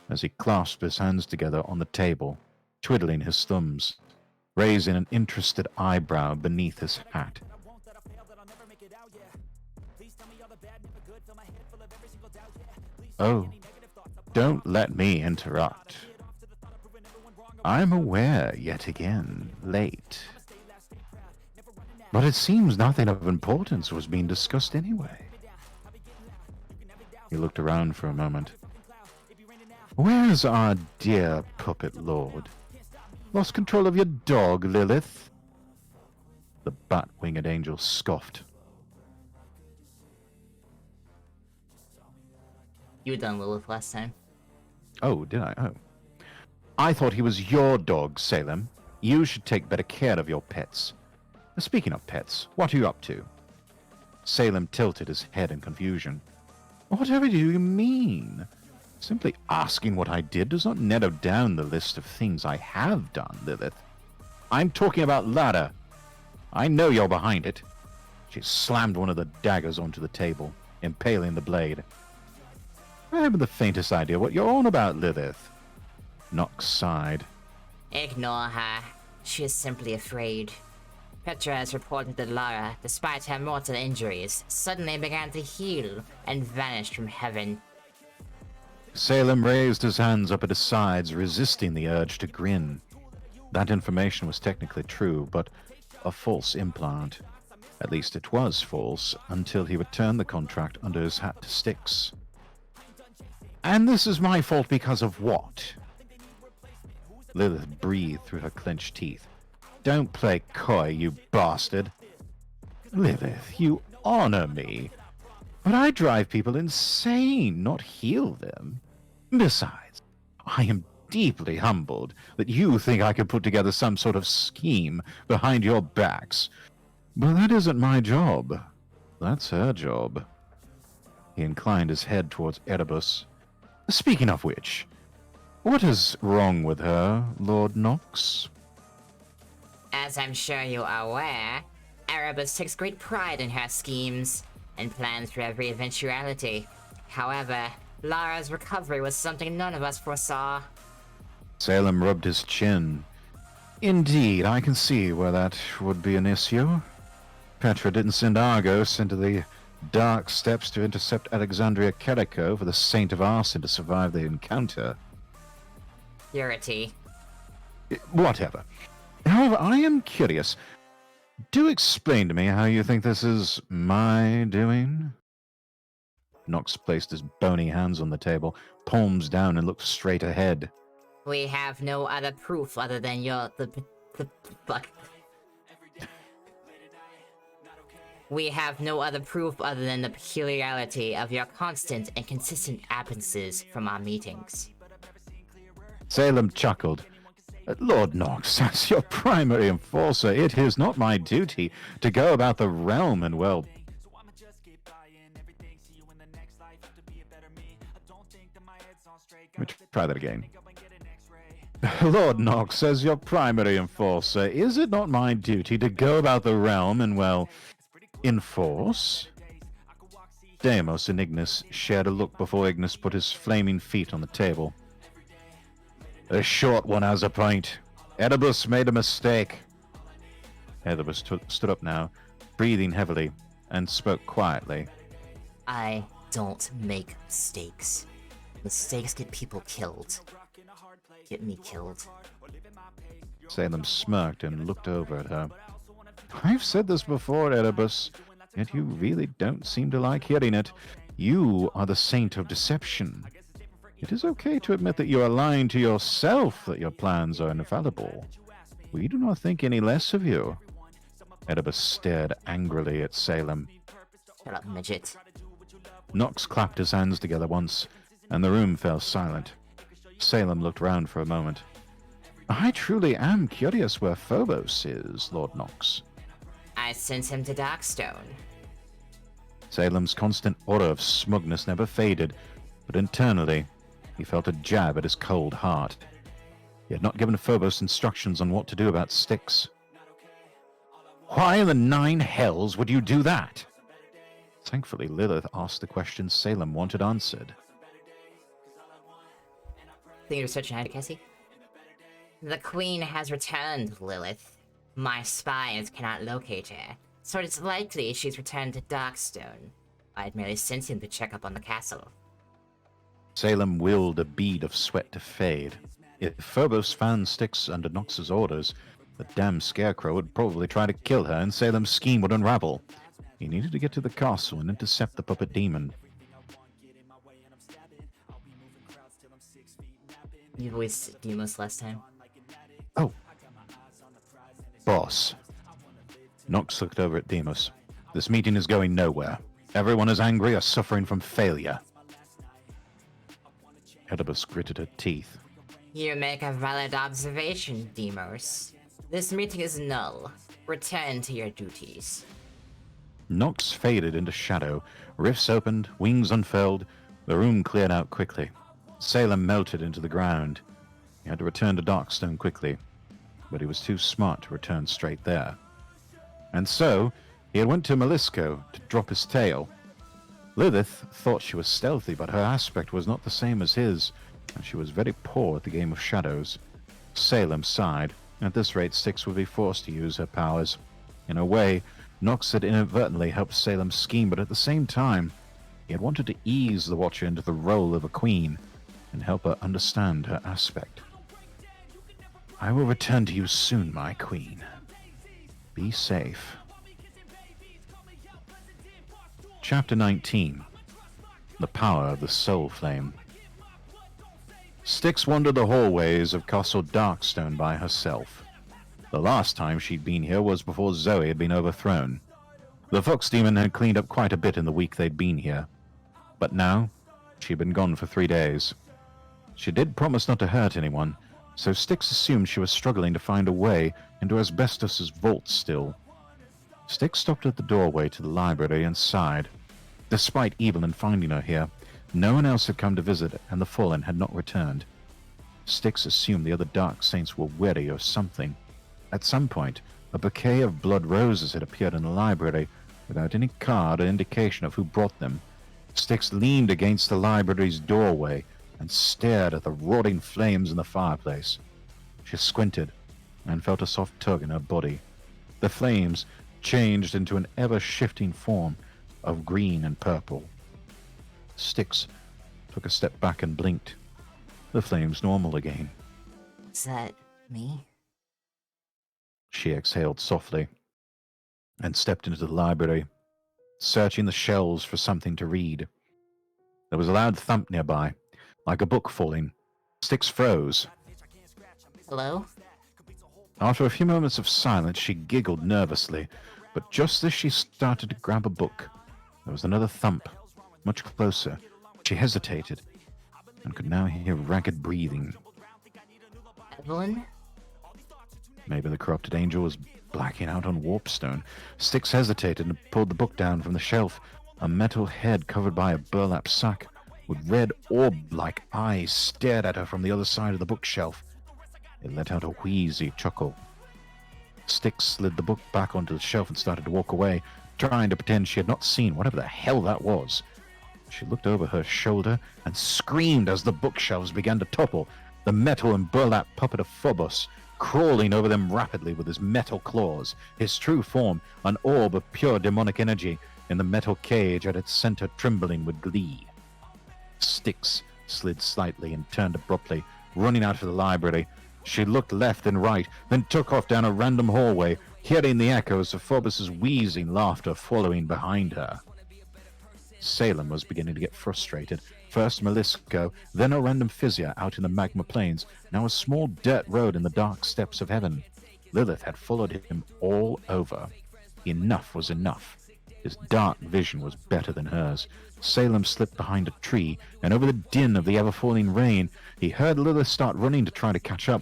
as he clasped his hands together on the table, twiddling his thumbs, raising an interested eyebrow beneath his hat. Oh, don't let me interrupt. I'm aware, yet again, late. But it seems nothing of importance was being discussed anyway. He looked around for a moment. Where's our dear puppet lord? Lost control of your dog, Lilith? The bat-winged angel scoffed. You were done Lilith last time. Oh, did I? Oh. I thought he was your dog, Salem. You should take better care of your pets. Speaking of pets, what are you up to? Salem tilted his head in confusion. Whatever do you mean? Simply asking what I did does not narrow down the list of things I have done, Lilith. I'm talking about Lara. I know you're behind it. She slammed one of the daggers onto the table, impaling the blade. I haven't the faintest idea what you're on about, Lilith. Nox sighed. Ignore her. She is simply afraid. Petra has reported that Lara, despite her mortal injuries, suddenly began to heal and vanished from heaven. Salem raised his hands up at his sides, resisting the urge to grin. That information was technically true, but a false implant. At least it was false, until he returned the contract under his hat to Styx. And this is my fault because of what? Lilith breathed through her clenched teeth. Don't play coy, you bastard. Lilith, you honor me. But I drive people insane, not heal them. Besides, I am deeply humbled that you think I could put together some sort of scheme behind your backs. But that isn't my job. That's her job. He inclined his head towards Erebus. Speaking of which, what is wrong with her, Lord Nox? As I'm sure you are aware, Erebus takes great pride in her schemes and plans for every eventuality. However, Lara's recovery was something none of us foresaw. Salem rubbed his chin. Indeed, I can see where that would be an issue. Petra didn't send Argos into the dark steppes to intercept Alexandria Calico for the Saint of Arson to survive the encounter. Purity. Whatever. However, I am curious. Do explain to me how you think this is my doing? Nox placed his bony hands on the table, palms down, and looked straight ahead. We have no other proof other than the fuck. We have no other proof other than the peculiarity of your constant and consistent absences from our meetings. Salem chuckled. Lord Nox, as your primary enforcer, it is not my duty to go about the realm and, well... Let me try that again. Lord Nox, as your primary enforcer, is it not my duty to go about the realm and, well, enforce? Deimos and Ignis shared a look before Ignis put his flaming feet on the table. The short one has a point. Erebus made a mistake. Erebus stood up now, breathing heavily, and spoke quietly. I don't make mistakes. Mistakes get people killed. Get me killed. Salem smirked and looked over at her. I've said this before, Erebus, yet you really don't seem to like hearing it. You are the saint of deception. It is okay to admit that you are lying to yourself that your plans are infallible. We do not think any less of you. Erebus stared angrily at Salem. Shut up, midget. Nox clapped his hands together once, and the room fell silent. Salem looked round for a moment. I truly am curious where Phobos is, Lord Nox. I sent him to Darkstone. Salem's constant aura of smugness never faded, but internally, he felt a jab at his cold heart. He had not given Phobos instructions on what to do about Styx. Why in the nine hells would you do that? Thankfully, Lilith asked the question Salem wanted answered. Think you're searching hide, Cassie? The Queen has returned, Lilith. My spies cannot locate her, so it's likely she's returned to Darkstone. I'd merely sent him to check up on the castle. Salem willed a bead of sweat to fade. If Phobos found Styx under Nox's orders, the damn scarecrow would probably try to kill her and Salem's scheme would unravel. He needed to get to the castle and intercept the puppet demon. You voiced Deimos last time. Oh. Boss. Nox looked over at Deimos. This meeting is going nowhere. Everyone is angry or suffering from failure. Oedipus gritted her teeth. You make a valid observation, Deimos. This meeting is null. Return to your duties. Nox faded into shadow. Rifts opened, wings unfurled. The room cleared out quickly. Salem melted into the ground. He had to return to Darkstone quickly, but he was too smart to return straight there. And so, he had went to Melisco to drop his tail. Lilith thought she was stealthy, but her aspect was not the same as his, and she was very poor at the game of shadows. Salem sighed. At this rate, Styx would be forced to use her powers. In a way, Nox had inadvertently helped Salem scheme, but at the same time, he had wanted to ease the Watcher into the role of a queen and help her understand her aspect. I will return to you soon, my queen. Be safe. Chapter 19. The Power of the Soul Flame. Styx wandered the hallways of Castle Darkstone by herself. The last time she'd been here was before Zoe had been overthrown. The Fox Demon had cleaned up quite a bit in the week they'd been here. But now, she'd been gone for 3 days. She did promise not to hurt anyone, so Styx assumed she was struggling to find a way into Asbestos's vault still. Styx stopped at the doorway to the library and sighed. Despite Evelyn finding her here, no one else had come to visit, and the Fallen had not returned. Styx assumed the other Dark Saints were wary of something. At some point, a bouquet of blood roses had appeared in the library, without any card or indication of who brought them. Styx leaned against the library's doorway and stared at the roaring flames in the fireplace. She squinted and felt a soft tug in her body. The flames changed into an ever-shifting form of green and purple. Styx took a step back and blinked. The flames normal again. Is that me? She exhaled softly and stepped into the library, searching the shelves for something to read. There was a loud thump nearby, like a book falling. Styx froze. Hello? After a few moments of silence, she giggled nervously, but just as she started to grab a book, there was another thump, much closer. She hesitated and could now hear ragged breathing. Evelyn? Maybe the corrupted angel was blacking out on Warpstone. Styx hesitated and pulled the book down from the shelf. A metal head covered by a burlap sack with red orb-like eyes stared at her from the other side of the bookshelf. It let out a wheezy chuckle. Styx slid the book back onto the shelf and started to walk away, trying to pretend she had not seen whatever the hell that was. She looked over her shoulder and screamed as the bookshelves began to topple, the metal and burlap puppet of Phobos crawling over them rapidly with his metal claws, his true form, an orb of pure demonic energy, in the metal cage at its center trembling with glee. Styx slid slightly and turned abruptly, running out of the library. She looked left and right, then took off down a random hallway, hearing the echoes of Phobos's wheezing laughter following behind her. Salem was beginning to get frustrated. First Melisco, then a random fissure out in the magma plains, now a small dirt road in the dark steppes of heaven. Lilith had followed him all over. Enough was enough. His dark vision was better than hers. Salem slipped behind a tree, and over the din of the ever-falling rain, he heard Lilith start running to try to catch up.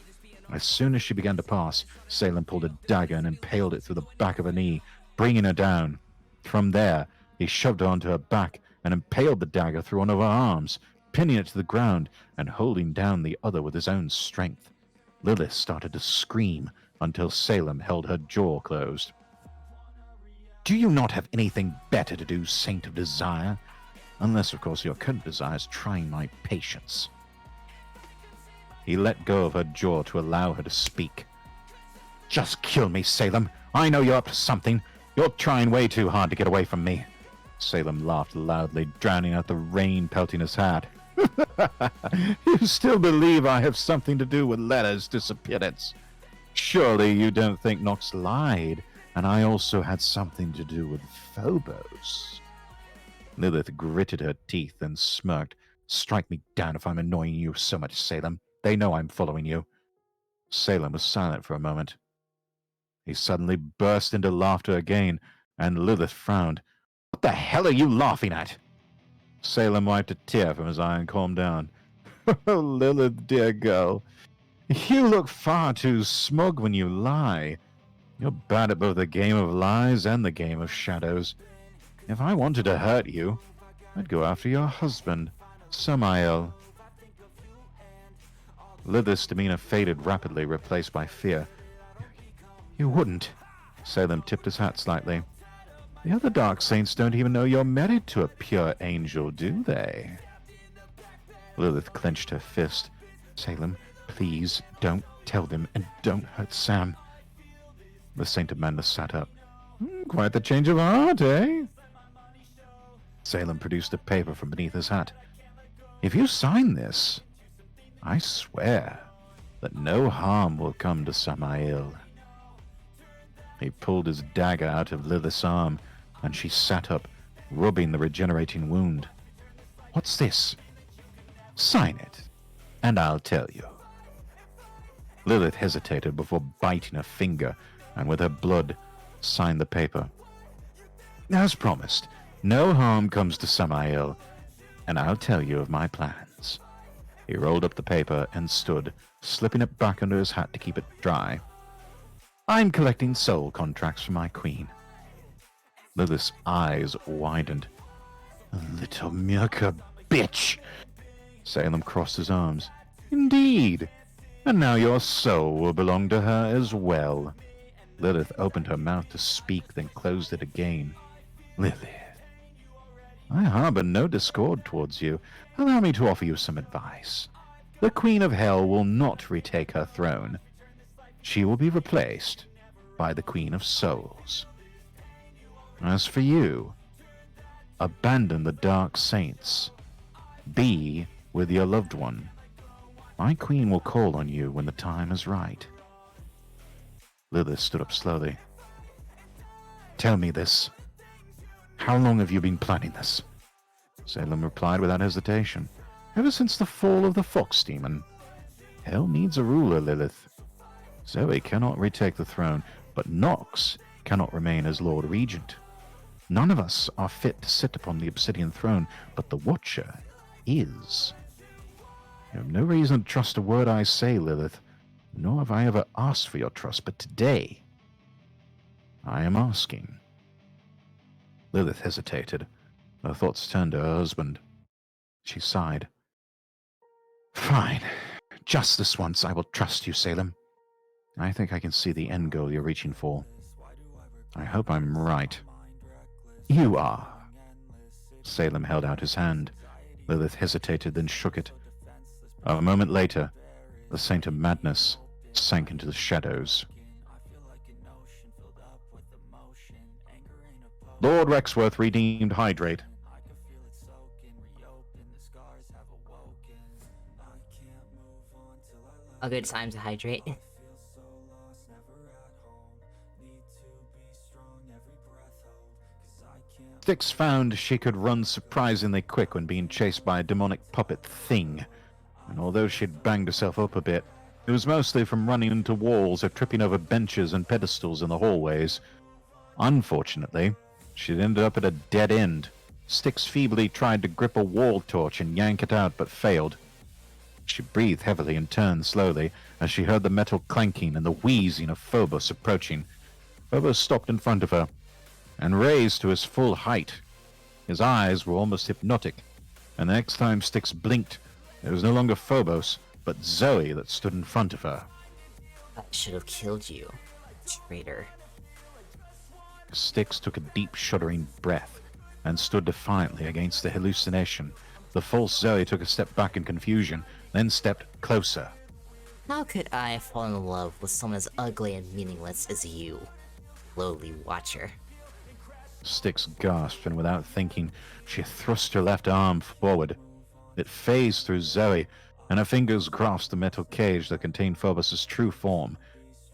As soon as she began to pass, Salem pulled a dagger and impaled it through the back of her knee, bringing her down. From there, he shoved her onto her back and impaled the dagger through one of her arms, pinning it to the ground and holding down the other with his own strength. Lilith started to scream until Salem held her jaw closed. Do you not have anything better to do, Saint of Desire? Unless, of course, your current desire is trying my patience. He let go of her jaw to allow her to speak. Just kill me, Salem. I know you're up to something. You're trying way too hard to get away from me. Salem laughed loudly, drowning out the rain pelting his hat. You still believe I have something to do with Letta's disappearance? Surely you don't think Nox lied, and I also had something to do with Phobos. Lilith gritted her teeth and smirked. Strike me down if I'm annoying you so much, Salem. They know I'm following you. Salem was silent for a moment. He suddenly burst into laughter again, and Lilith frowned. What the hell are you laughing at? Salem wiped a tear from his eye and calmed down. Oh, Lilith, dear girl, You look far too smug when you lie. You're bad at both the game of lies and the game of shadows. If I wanted to hurt you, I'd go after your husband, Samael. Lilith's demeanor faded rapidly, replaced by fear. You wouldn't. Salem tipped his hat slightly. The other Dark Saints don't even know you're married to a pure angel, do they? Lilith clenched her fist. Salem, please don't tell them and don't hurt Sam. The Saint of Madness sat up. Quite the change of heart, eh? Salem produced a paper from beneath his hat. If you sign this, I swear that no harm will come to Samael. He pulled his dagger out of Lilith's arm, and she sat up, rubbing the regenerating wound. What's this? Sign it, and I'll tell you. Lilith hesitated before biting her finger, and with her blood, signed the paper. As promised, no harm comes to Samael, and I'll tell you of my plans. He rolled up the paper and stood, slipping it back under his hat to keep it dry. I'm collecting soul contracts for my queen. Lilith's eyes widened. Little Mirka bitch! Salem crossed his arms. Indeed! And now your soul will belong to her as well. Lilith opened her mouth to speak, then closed it again. Lilith, I harbor no discord towards you. Allow me to offer you some advice. The Queen of Hell will not retake her throne. She will be replaced by the Queen of Souls. As for you, abandon the Dark Saints. Be with your loved one. My queen will call on you when the time is right. Lilith stood up slowly. Tell me this. How long have you been planning this? Salem replied without hesitation. Ever since the fall of the Fox Demon. Hell needs a ruler, Lilith. Zoe cannot retake the throne, but Nox cannot remain as Lord Regent. None of us are fit to sit upon the Obsidian throne, but the Watcher is. You have no reason to trust a word I say, Lilith, nor have I ever asked for your trust, but today I am asking. Lilith hesitated. Her thoughts turned to her husband. She sighed. Fine. Just this once I will trust you, Salem. I think I can see the end goal you're reaching for. I hope I'm right. You are. Salem held out his hand. Lilith hesitated, then shook it. A moment later, the Saint of Madness sank into the shadows. Lord Rexworth redeemed Hydrate. A good time to hydrate. Styx found she could run surprisingly quick when being chased by a demonic puppet thing. And although she'd banged herself up a bit, it was mostly from running into walls or tripping over benches and pedestals in the hallways. Unfortunately, she'd ended up at a dead end. Styx feebly tried to grip a wall torch and yank it out, but failed. She breathed heavily and turned slowly as she heard the metal clanking and the wheezing of Phobos approaching. Phobos stopped in front of her and raised to his full height. His eyes were almost hypnotic, and the next time Styx blinked, it was no longer Phobos, but Zoe that stood in front of her. I should have killed you, traitor. Styx took a deep, shuddering breath and stood defiantly against the hallucination. The false Zoe took a step back in confusion, then stepped closer. How could I fall in love with someone as ugly and meaningless as you, lowly Watcher? Styx gasped, and without thinking, she thrust her left arm forward. It phased through Zoe, and her fingers grasped the metal cage that contained Phobos' true form.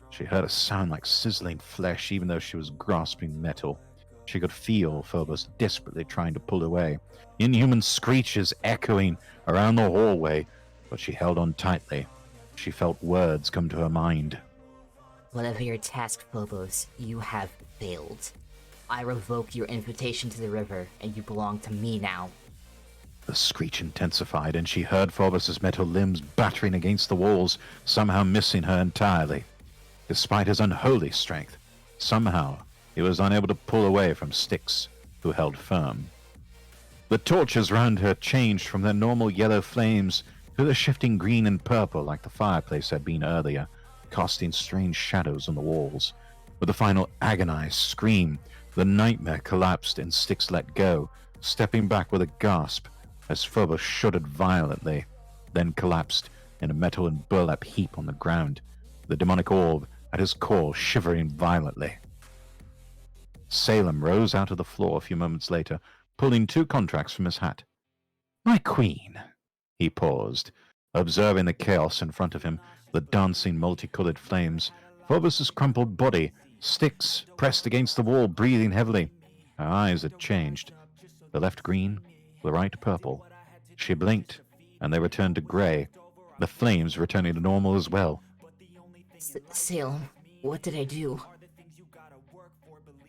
She heard a sound like sizzling flesh, even though she was grasping metal. She could feel Phobos desperately trying to pull away, inhuman screeches echoing around the hallway, but she held on tightly. She felt words come to her mind. Whatever your task, Phobos, you have failed. I revoke your invitation to the river, and you belong to me now. The screech intensified, and she heard Phobos's metal limbs battering against the walls, somehow missing her entirely. Despite his unholy strength, somehow he was unable to pull away from Styx, who held firm. The torches round her changed from their normal yellow flames to the shifting green and purple like the fireplace had been earlier, casting strange shadows on the walls. With a final agonized scream, the nightmare collapsed and Styx let go, stepping back with a gasp as Phobos shuddered violently, then collapsed in a metal and burlap heap on the ground, the demonic orb at his core shivering violently. Salem rose out of the floor a few moments later, pulling 2 contracts from his hat. "My queen," he paused, observing the chaos in front of him, the dancing multicolored flames, Phobos's crumpled body, Styx pressed against the wall, breathing heavily. Her eyes had changed, the left green, the right purple. She blinked, and they returned to gray, the flames returning to normal as well. Salem, what did I do?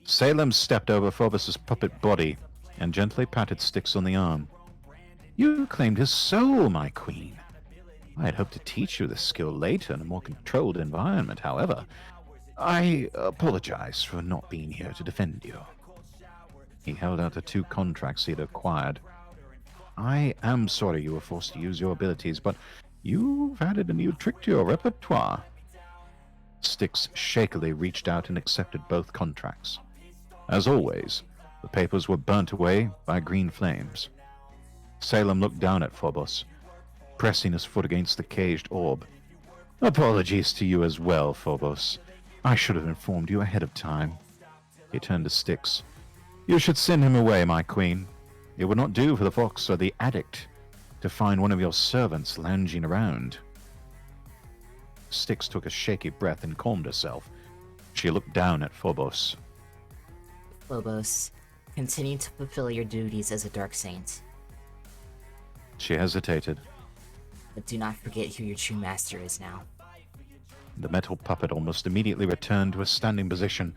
Salem stepped over Phobos's puppet body and gently patted Styx on the arm. "You claimed his soul, my queen. I had hoped to teach you this skill later in a more controlled environment. However, I apologize for not being here to defend you." He held out the 2 contracts he had acquired. "I am sorry you were forced to use your abilities, but you've added a new trick to your repertoire." Styx shakily reached out and accepted both contracts. As always, the papers were burnt away by green flames. Salem looked down at Phobos, pressing his foot against the caged orb. "Apologies to you as well, Phobos. I should have informed you ahead of time." He turned to Styx. "You should send him away, my queen. It would not do for the fox or the addict to find one of your servants lounging around." Styx took a shaky breath and calmed herself. She looked down at Phobos. Phobos, continue to fulfill your duties as a Dark Saint. She hesitated. But do not forget who your true master is now. The metal puppet almost immediately returned to a standing position,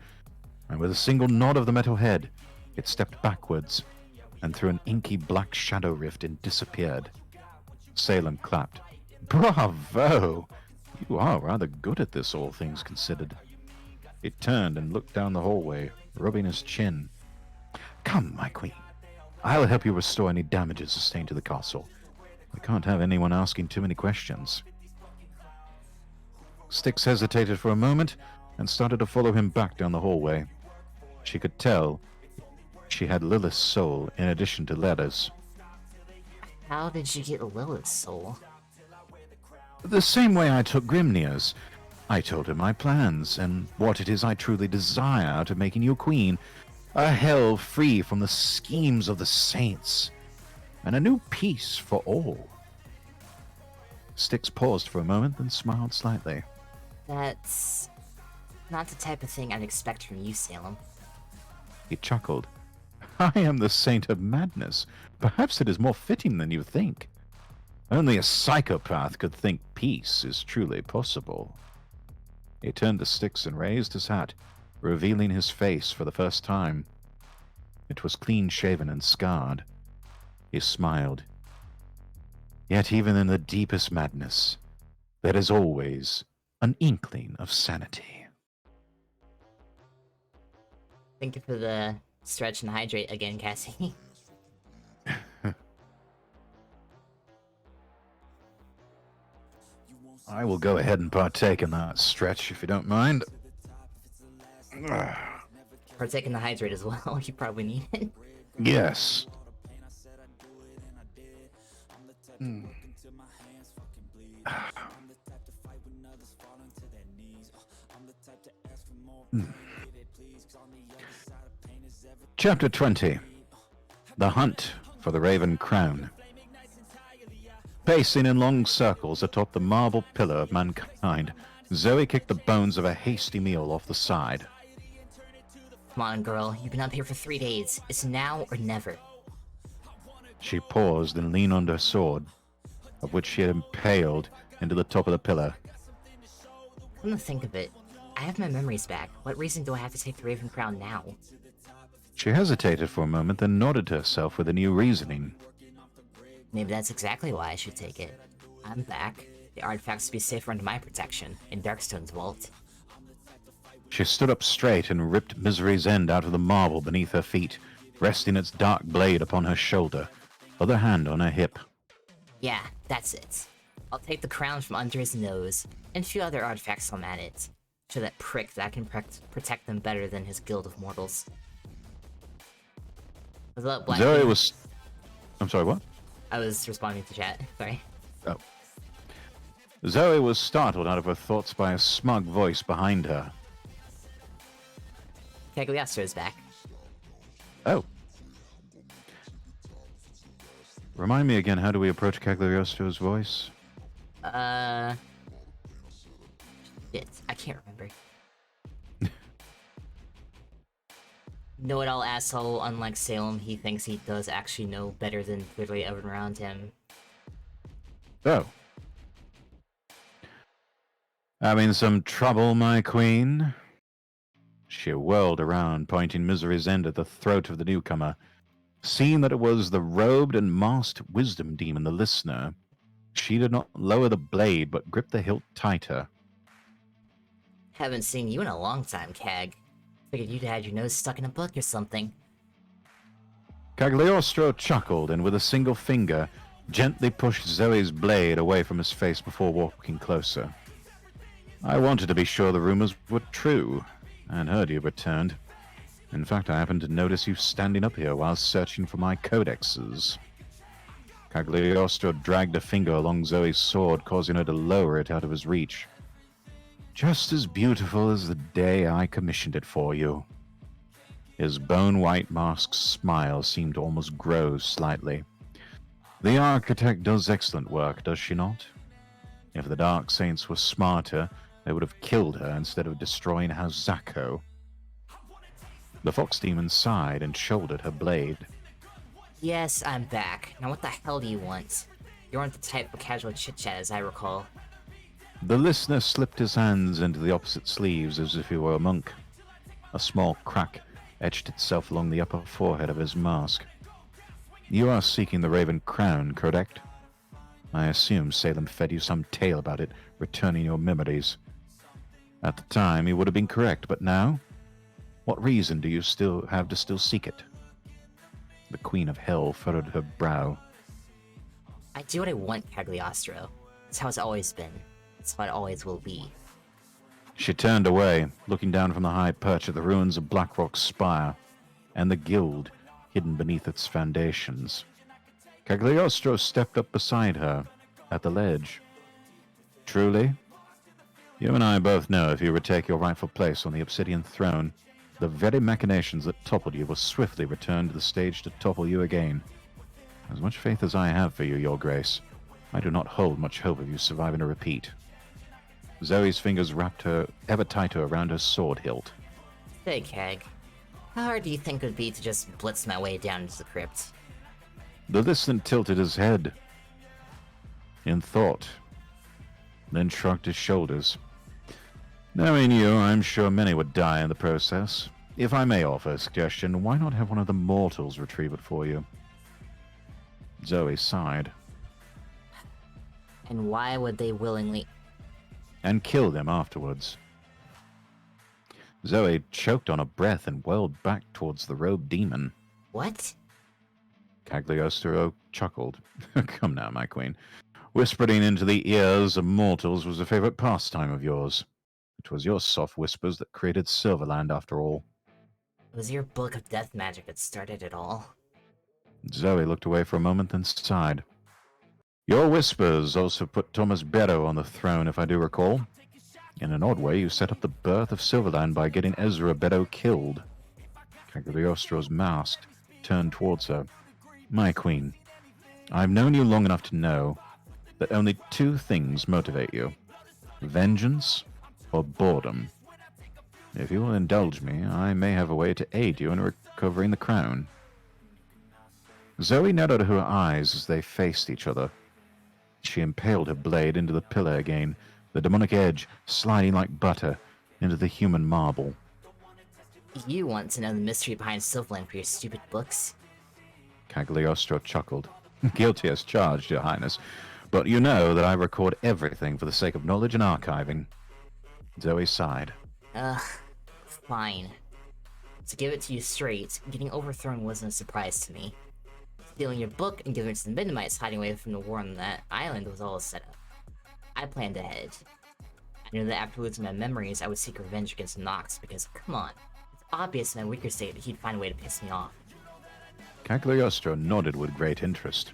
and with a single nod of the metal head, it stepped backwards and through an inky black shadow rift and disappeared. Salem clapped. "Bravo! You are rather good at this, all things considered." He turned and looked down the hallway, rubbing his chin. "Come, my queen. I'll help you restore any damages sustained to the castle. We can't have anyone asking too many questions." Styx hesitated for a moment and started to follow him back down the hallway. She could tell she had Lilith's soul in addition to Letta's. How did you get Lilith's soul? The same way I took Grimnir's. I told her my plans and what it is I truly desire out of making you queen. A hell free from the schemes of the saints, and a new peace for all. Styx paused for a moment, then smiled slightly. That's not the type of thing I'd expect from you, Salem. He chuckled. "I am the saint of madness. Perhaps it is more fitting than you think. Only a psychopath could think peace is truly possible." He turned to Styx and raised his hat, revealing his face for the first time. It was clean-shaven and scarred. He smiled. "Yet even in the deepest madness, there is always an inkling of sanity." Thank you for the stretch and hydrate again, Cassie. I will go ahead and partake in that stretch, if you don't mind. Partake in the hydrate as well, you probably need it. Yes. Chapter 20. The Hunt for the Raven Crown. Pacing in long circles atop the marble pillar of mankind, Zoe kicked the bones of a hasty meal off the side. Come on, girl. You've been up here for 3 days. It's now or never. She paused and leaned on her sword, of which she had impaled into the top of the pillar. Come to think of it, I have my memories back. What reason do I have to take the Raven Crown now? She hesitated for a moment, then nodded to herself with a new reasoning. Maybe that's exactly why I should take it. I'm back. The artifacts will be safer under my protection, in Darkstone's vault. She stood up straight and ripped Misery's End out of the marble beneath her feet, resting its dark blade upon her shoulder, other hand on her hip. Yeah, that's it. I'll take the crown from under his nose, and a few other artifacts I'm at it. Show that prick that I can protect them better than his guild of mortals. What's up, Black Zoe King? was... I'm sorry, what? I was responding to chat, sorry. Oh. Zoe was startled out of her thoughts by a smug voice behind her. Cagliostro's back. Oh. Remind me again, how do we approach Cagliostro's voice? Shit, I can't remember. Know-it-all asshole, unlike Salem, he thinks he does actually know better than literally everyone around him. Oh. Having some trouble, my queen? She whirled around, pointing Misery's End at the throat of the newcomer. Seeing that it was the robed and masked wisdom demon, the listener, she did not lower the blade, but gripped the hilt tighter. Haven't seen you in a long time, Cag. Figured you'd had your nose stuck in a book or something. Cagliostro chuckled and with a single finger gently pushed Zoe's blade away from his face before walking closer. I wanted to be sure the rumors were true, and heard you returned. In fact, I happened to notice you standing up here while searching for my codexes. Cagliostro dragged a finger along Zoe's sword, causing her to lower it out of his reach. Just as beautiful as the day I commissioned it for you. His bone-white masked smile seemed to almost grow slightly. The architect does excellent work, does she not? If the Dark Saints were smarter, they would have killed her instead of destroying Hazako. The fox demon sighed and shouldered her blade. Yes, I'm back. Now what the hell do you want? You aren't the type for casual chit-chat, as I recall. The listener slipped his hands into the opposite sleeves as if he were a monk. A small crack etched itself along the upper forehead of his mask. You are seeking the Raven Crown, correct? I assume Salem fed you some tale about it, returning your memories. At the time, you would have been correct, but now? What reason do you still have to seek it? The Queen of Hell furrowed her brow. I do what I want, Cagliostro. That's how it's always been. That's how it always will be. She turned away, looking down from the high perch at the ruins of Blackrock's spire, and the guild hidden beneath its foundations. Cagliostro stepped up beside her, at the ledge. Truly? You and I both know if you retake your rightful place on the Obsidian throne, the very machinations that toppled you will swiftly return to the stage to topple you again. As much faith as I have for you, Your Grace, I do not hold much hope of you surviving a repeat. Zoe's fingers wrapped her ever tighter around her sword hilt. Say, Cag, how hard do you think it would be to just blitz my way down into the crypt? The listener tilted his head in thought, then shrugged his shoulders. Knowing you, I'm sure many would die in the process. If I may offer a suggestion, why not have one of the mortals retrieve it for you? Zoe sighed. And why would they willingly... And kill them afterwards. Zoe choked on a breath and whirled back towards the robed demon. What? Cagliostro chuckled. Come now, my queen. Whispering into the ears of mortals was a favorite pastime of yours. It was your soft whispers that created Silverland, after all. It was your book of death magic that started it all. Zoe looked away for a moment, then sighed. Your whispers also put Thomas Beddoe on the throne, if I do recall. In an odd way, you set up the birth of Silverland by getting Ezra Beddoe killed. Cagliostro's mask turned towards her. My queen, I've known you long enough to know that only two things motivate you. Vengeance or boredom. If you will indulge me, I may have a way to aid you in recovering the crown. Zoe narrowed her eyes as they faced each other. She impaled her blade into the pillar again, the demonic edge sliding like butter into the human marble. You want to know the mystery behind Silverland for your stupid books? Cagliostro chuckled. Guilty as charged, Your Highness. But you know that I record everything for the sake of knowledge and archiving. Zoe sighed. Ugh, fine. To give it to you straight, getting overthrown wasn't a surprise to me. Stealing your book and giving it to the Mennonites hiding away from the war on that island was all a setup. I planned ahead. I knew that after losing my memories, I would seek revenge against Nox because, come on, it's obvious in my weaker state that he'd find a way to piss me off. Cagliostro nodded with great interest.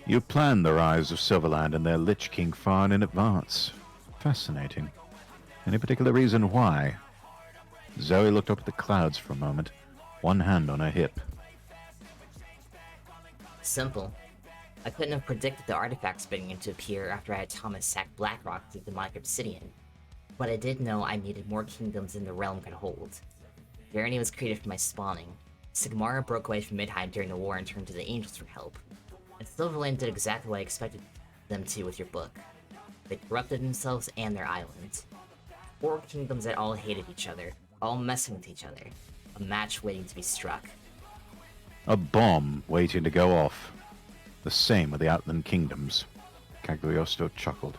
You planned the rise of Silverland and their Lich King far in advance. Fascinating. Any particular reason why? Zoe looked up at the clouds for a moment, one hand on her hip. Simple. I couldn't have predicted the artifacts beginning to appear after I had Thomas sack Blackrock with the demonic obsidian. But I did know I needed more kingdoms than the realm could hold. Verity was created for my spawning. Sigmara broke away from Midheim during the war and turned to the Angels for help. And Silverland did exactly what I expected them to with your book. They corrupted themselves and their island. 4 kingdoms that all hated each other, all messing with each other. A match waiting to be struck. A bomb waiting to go off. The same with the Outland Kingdoms. Cagliostro chuckled.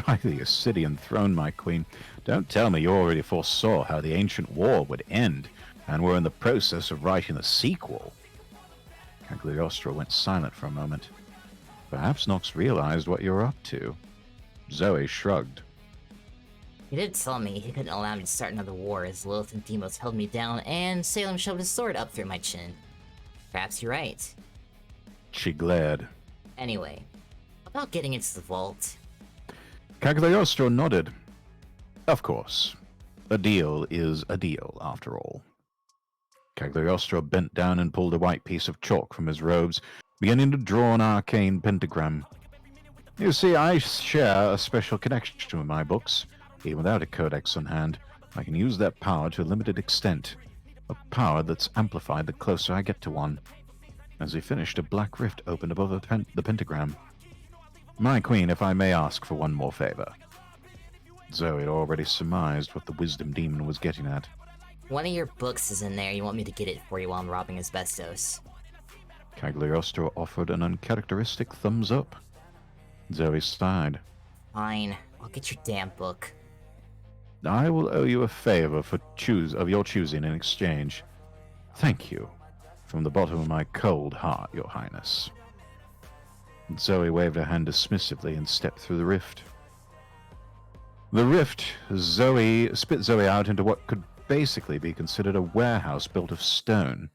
By the Ascidian throne, my queen, don't tell me you already foresaw how the ancient war would end, and were in the process of writing the sequel. Cagliostro went silent for a moment. Perhaps Nox realized what you were up to. Zoe shrugged. He did tell me he couldn't allow me to start another war as Lilith and Deimos held me down and Salem shoved his sword up through my chin. Perhaps you're right. She glared. Anyway, about getting into the vault. Cagliostro nodded. Of course. A deal is a deal, after all. Cagliostro bent down and pulled a white piece of chalk from his robes, beginning to draw an arcane pentagram. You see, I share a special connection with my books. Even without a codex on hand, I can use that power to a limited extent. A power that's amplified the closer I get to one. As he finished, a black rift opened above the pentagram. My queen, if I may ask for one more favor. Zoe had already surmised what the wisdom demon was getting at. One of your books is in there, you want me to get it for you while I'm robbing asbestos. Cagliostro offered an uncharacteristic thumbs up. Zoe sighed. Fine, I'll get your damn book. I will owe you a favor of your choosing in exchange. Thank you. From the bottom of my cold heart, Your Highness. Zoe waved her hand dismissively and stepped through the rift. The rift spit Zoe out into what could basically be considered a warehouse built of stone.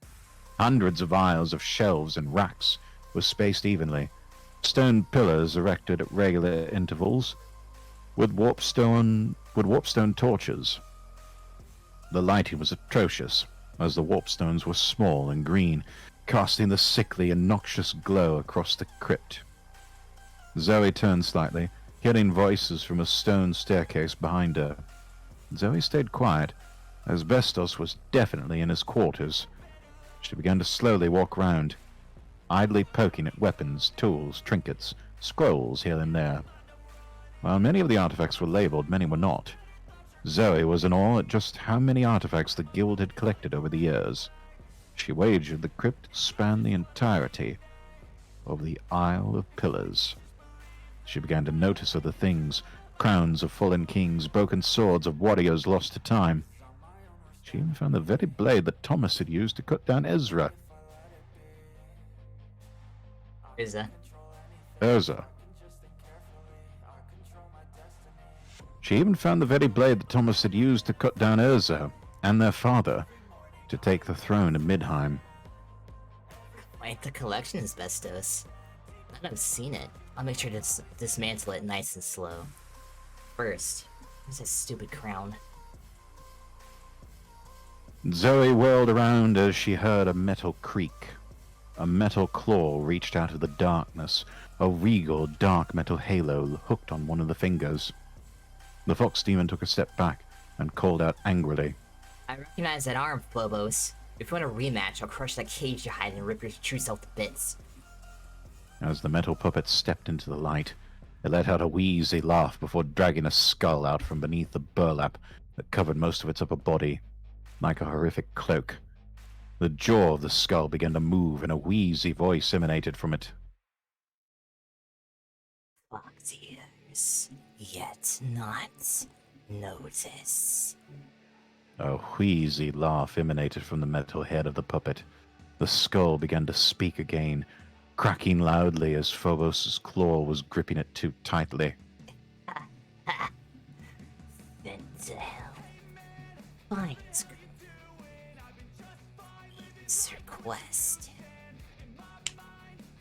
Hundreds of aisles of shelves and racks were spaced evenly. Stone pillars erected at regular intervals, with warpstone torches. The lighting was atrocious, as the warpstones were small and green, casting the sickly and noxious glow across the crypt. Zoe turned slightly, hearing voices from a stone staircase behind her. Zoe stayed quiet. Asbestos was definitely in his quarters. She began to slowly walk round, idly poking at weapons, tools, trinkets, scrolls here and there. While many of the artifacts were labeled, many were not. Zoe was in awe at just how many artifacts the guild had collected over the years. She wagered the crypt spanned the entirety of the Isle of Pillars. She began to notice other things, crowns of fallen kings, broken swords of warriors lost to time. She even found the very blade that Thomas had used to cut down Ezra. Urza. She even found the very blade that Thomas had used to cut down Urza and their father to take the throne of Midheim. Quite the collection, Asbestos. Now that I've seen it, I'll make sure to dismantle it nice and slow. First, where's that stupid crown? Zoe whirled around as she heard a metal creak. A metal claw reached out of the darkness, a regal dark metal halo hooked on one of the fingers. The fox demon took a step back and called out angrily. I recognize that arm, Phobos. If you want a rematch, I'll crush that cage you hide and rip your true self to bits. As the metal puppet stepped into the light, it let out a wheezy laugh before dragging a skull out from beneath the burlap that covered most of its upper body, like a horrific cloak. The jaw of the skull began to move, and a wheezy voice emanated from it. Fox ears, yet not notice. A wheezy laugh emanated from the metal head of the puppet. The skull began to speak again, cracking loudly as Phobos's claw was gripping it too tightly. Then to hell. Fine, Its request.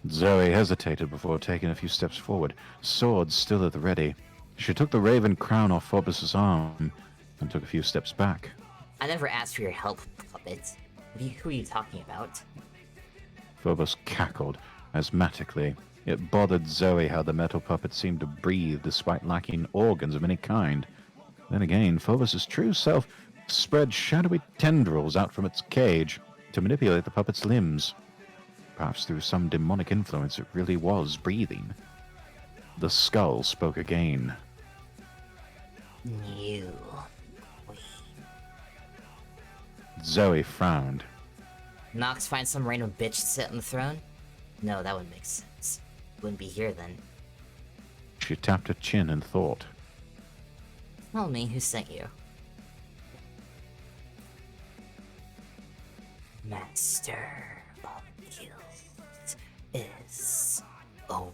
Zoe hesitated before taking a few steps forward, sword still at the ready. She took the raven crown off Phobos's arm and took a few steps back. I never asked for your help, puppet. Who are you talking about? Phobos cackled asthmatically. It bothered Zoe how the metal puppet seemed to breathe despite lacking organs of any kind. Then again, Phobos's true self spread shadowy tendrils out from its cage to manipulate the puppet's limbs. Perhaps through some demonic influence it really was breathing. The skull spoke again. You. Zoe frowned. Nox find some random bitch to sit on the throne? No, that wouldn't make sense. Wouldn't be here then. She tapped her chin in thought. Tell me who sent you. Master of Guild is Owen.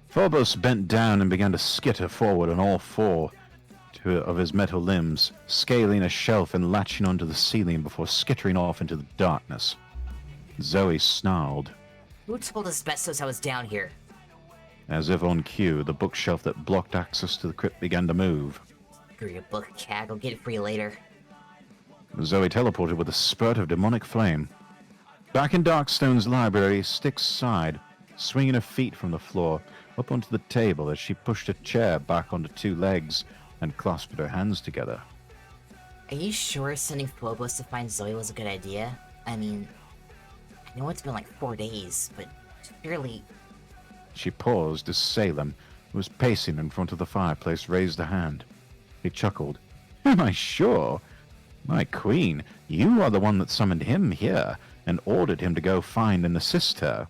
Phobos bent down and began to skitter forward on all four of his metal limbs, scaling a shelf and latching onto the ceiling before skittering off into the darkness. Zoe snarled. Who told Asbestos I was down here? As if on cue, the bookshelf that blocked access to the crypt began to move. Screw your book, Cag. I'll get it for you later. Zoe teleported with a spurt of demonic flame. Back in Darkstone's library, Styx sighed, swinging her feet from the floor up onto the table as she pushed a chair back onto two legs and clasped her hands together. Are you sure sending Phobos to find Zoe was a good idea? I mean, I know it's been like 4 days, but surely... She paused as Salem, who was pacing in front of the fireplace, raised a hand. He chuckled. Am I sure? My queen, you are the one that summoned him here and ordered him to go find and assist her.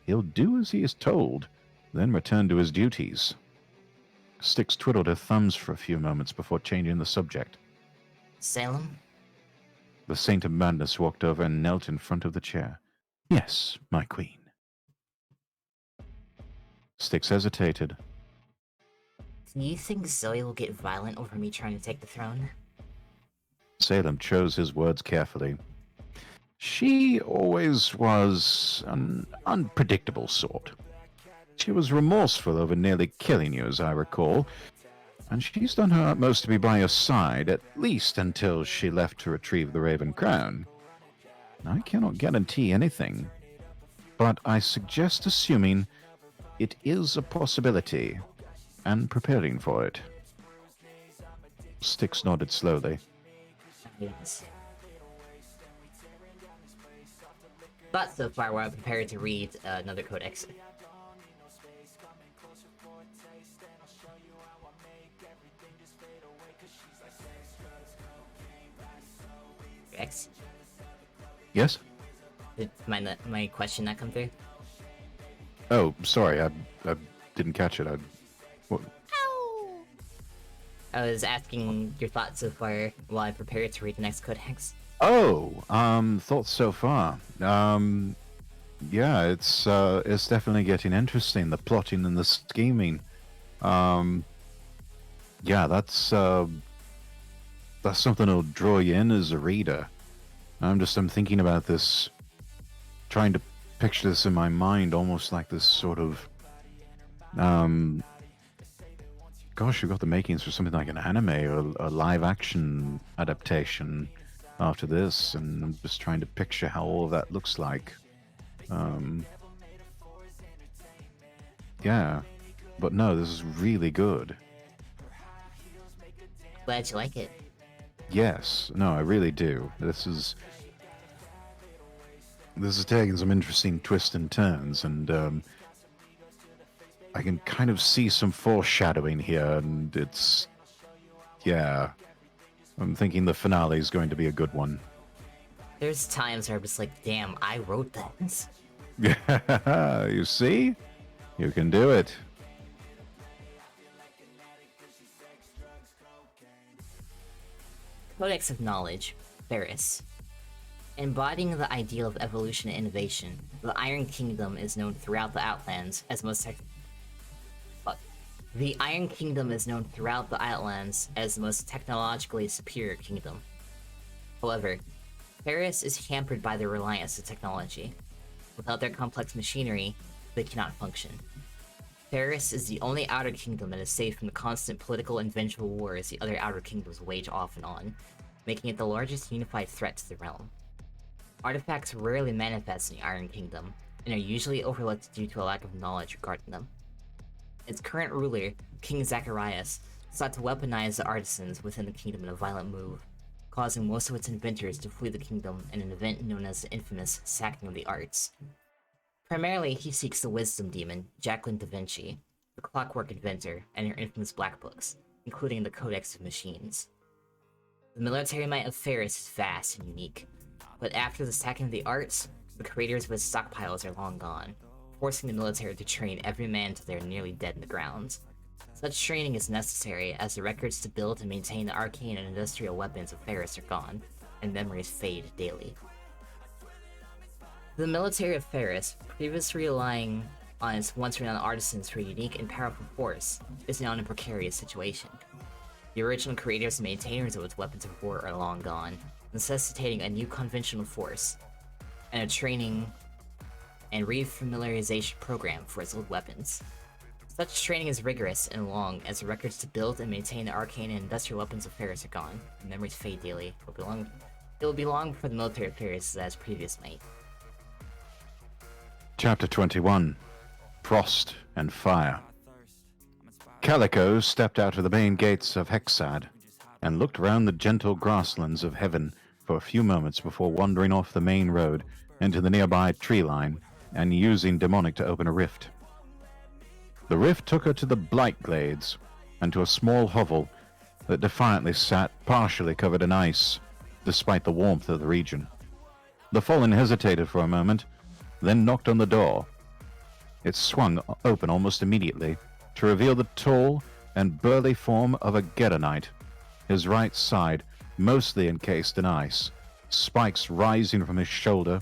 He'll do as he is told, then return to his duties. Styx twiddled her thumbs for a few moments before changing the subject. Salem? The Saint of Madness walked over and knelt in front of the chair. Yes, my queen. Styx hesitated. Do you think Zoe will get violent over me trying to take the throne? Salem chose his words carefully. She always was an unpredictable sort. She was remorseful over nearly killing you, as I recall, and she's done her utmost to be by your side, at least until she left to retrieve the Raven Crown. I cannot guarantee anything, but I suggest assuming it is a possibility, and preparing for it. Styx nodded slowly. Yes. But so far, we're prepared to read another codex. X. Yes? Did my question not come through? Oh, sorry, I didn't catch it. I was asking your thoughts so far while I prepare to read the next codex. Oh, thoughts so far. Yeah, it's definitely getting interesting. The plotting and the scheming. Yeah, that's something that'll draw you in as a reader. I'm thinking about this, trying to picture this in my mind, almost like this sort of, gosh, we've got the makings for something like an anime or a live action adaptation after this, and I'm just trying to picture how all of that looks like. Yeah, but no, this is really good. Glad you like it. Yes, no, I really do. This is taking some interesting twists and turns, and I can kind of see some foreshadowing here, and yeah, I'm thinking the finale is going to be a good one. There's times where I'm just like, damn, I wrote this. You see? You can do it. Codex of Knowledge, Ferris. Embodying the ideal of evolution and innovation, the Iron Kingdom is known throughout the Outlands as The Iron Kingdom is known throughout the Outlands as the most technologically superior kingdom. However, Ferris is hampered by their reliance on technology. Without their complex machinery, they cannot function. Ferris is the only Outer Kingdom that is safe from the constant political and vengeful wars the other Outer Kingdoms wage off and on, making it the largest unified threat to the realm. Artifacts rarely manifest in the Iron Kingdom, and are usually overlooked due to a lack of knowledge regarding them. Its current ruler, King Zacharias, sought to weaponize the artisans within the kingdom in a violent move, causing most of its inventors to flee the kingdom in an event known as the infamous Sacking of the Arts. Primarily, he seeks the wisdom demon, Jacqueline da Vinci, the clockwork inventor, and her infamous black books, including the Codex of Machines. The military might of Ferris is vast and unique, but after the Sacking of the Arts, the creators of its stockpiles are long gone, forcing the military to train every man till they are nearly dead in the ground. Such training is necessary as the records to build and maintain the arcane and industrial weapons of Ferris are gone, and memories fade daily. The military of Ferris, previously relying on its once renowned artisans for a unique and powerful force, is now in a precarious situation. The original creators and maintainers of its weapons of war are long gone, necessitating a new conventional force, and a training and refamiliarization program for its old weapons. Such training is rigorous and long as the records to build and maintain the arcane and industrial weapons of Ferris are gone, and memories fade daily. It will be long before the military of Ferris is as previous might. Chapter 21. Frost and Fire. Calico stepped out of the main gates of Hexad and looked round the gentle grasslands of heaven for a few moments before wandering off the main road into the nearby tree line and using Demonic to open a rift. The rift took her to the Blight Glades and to a small hovel that defiantly sat partially covered in ice, despite the warmth of the region. The Fallen hesitated for a moment, then knocked on the door. It swung open almost immediately to reveal the tall and burly form of a Gedonite, his right side mostly encased in ice, spikes rising from his shoulder,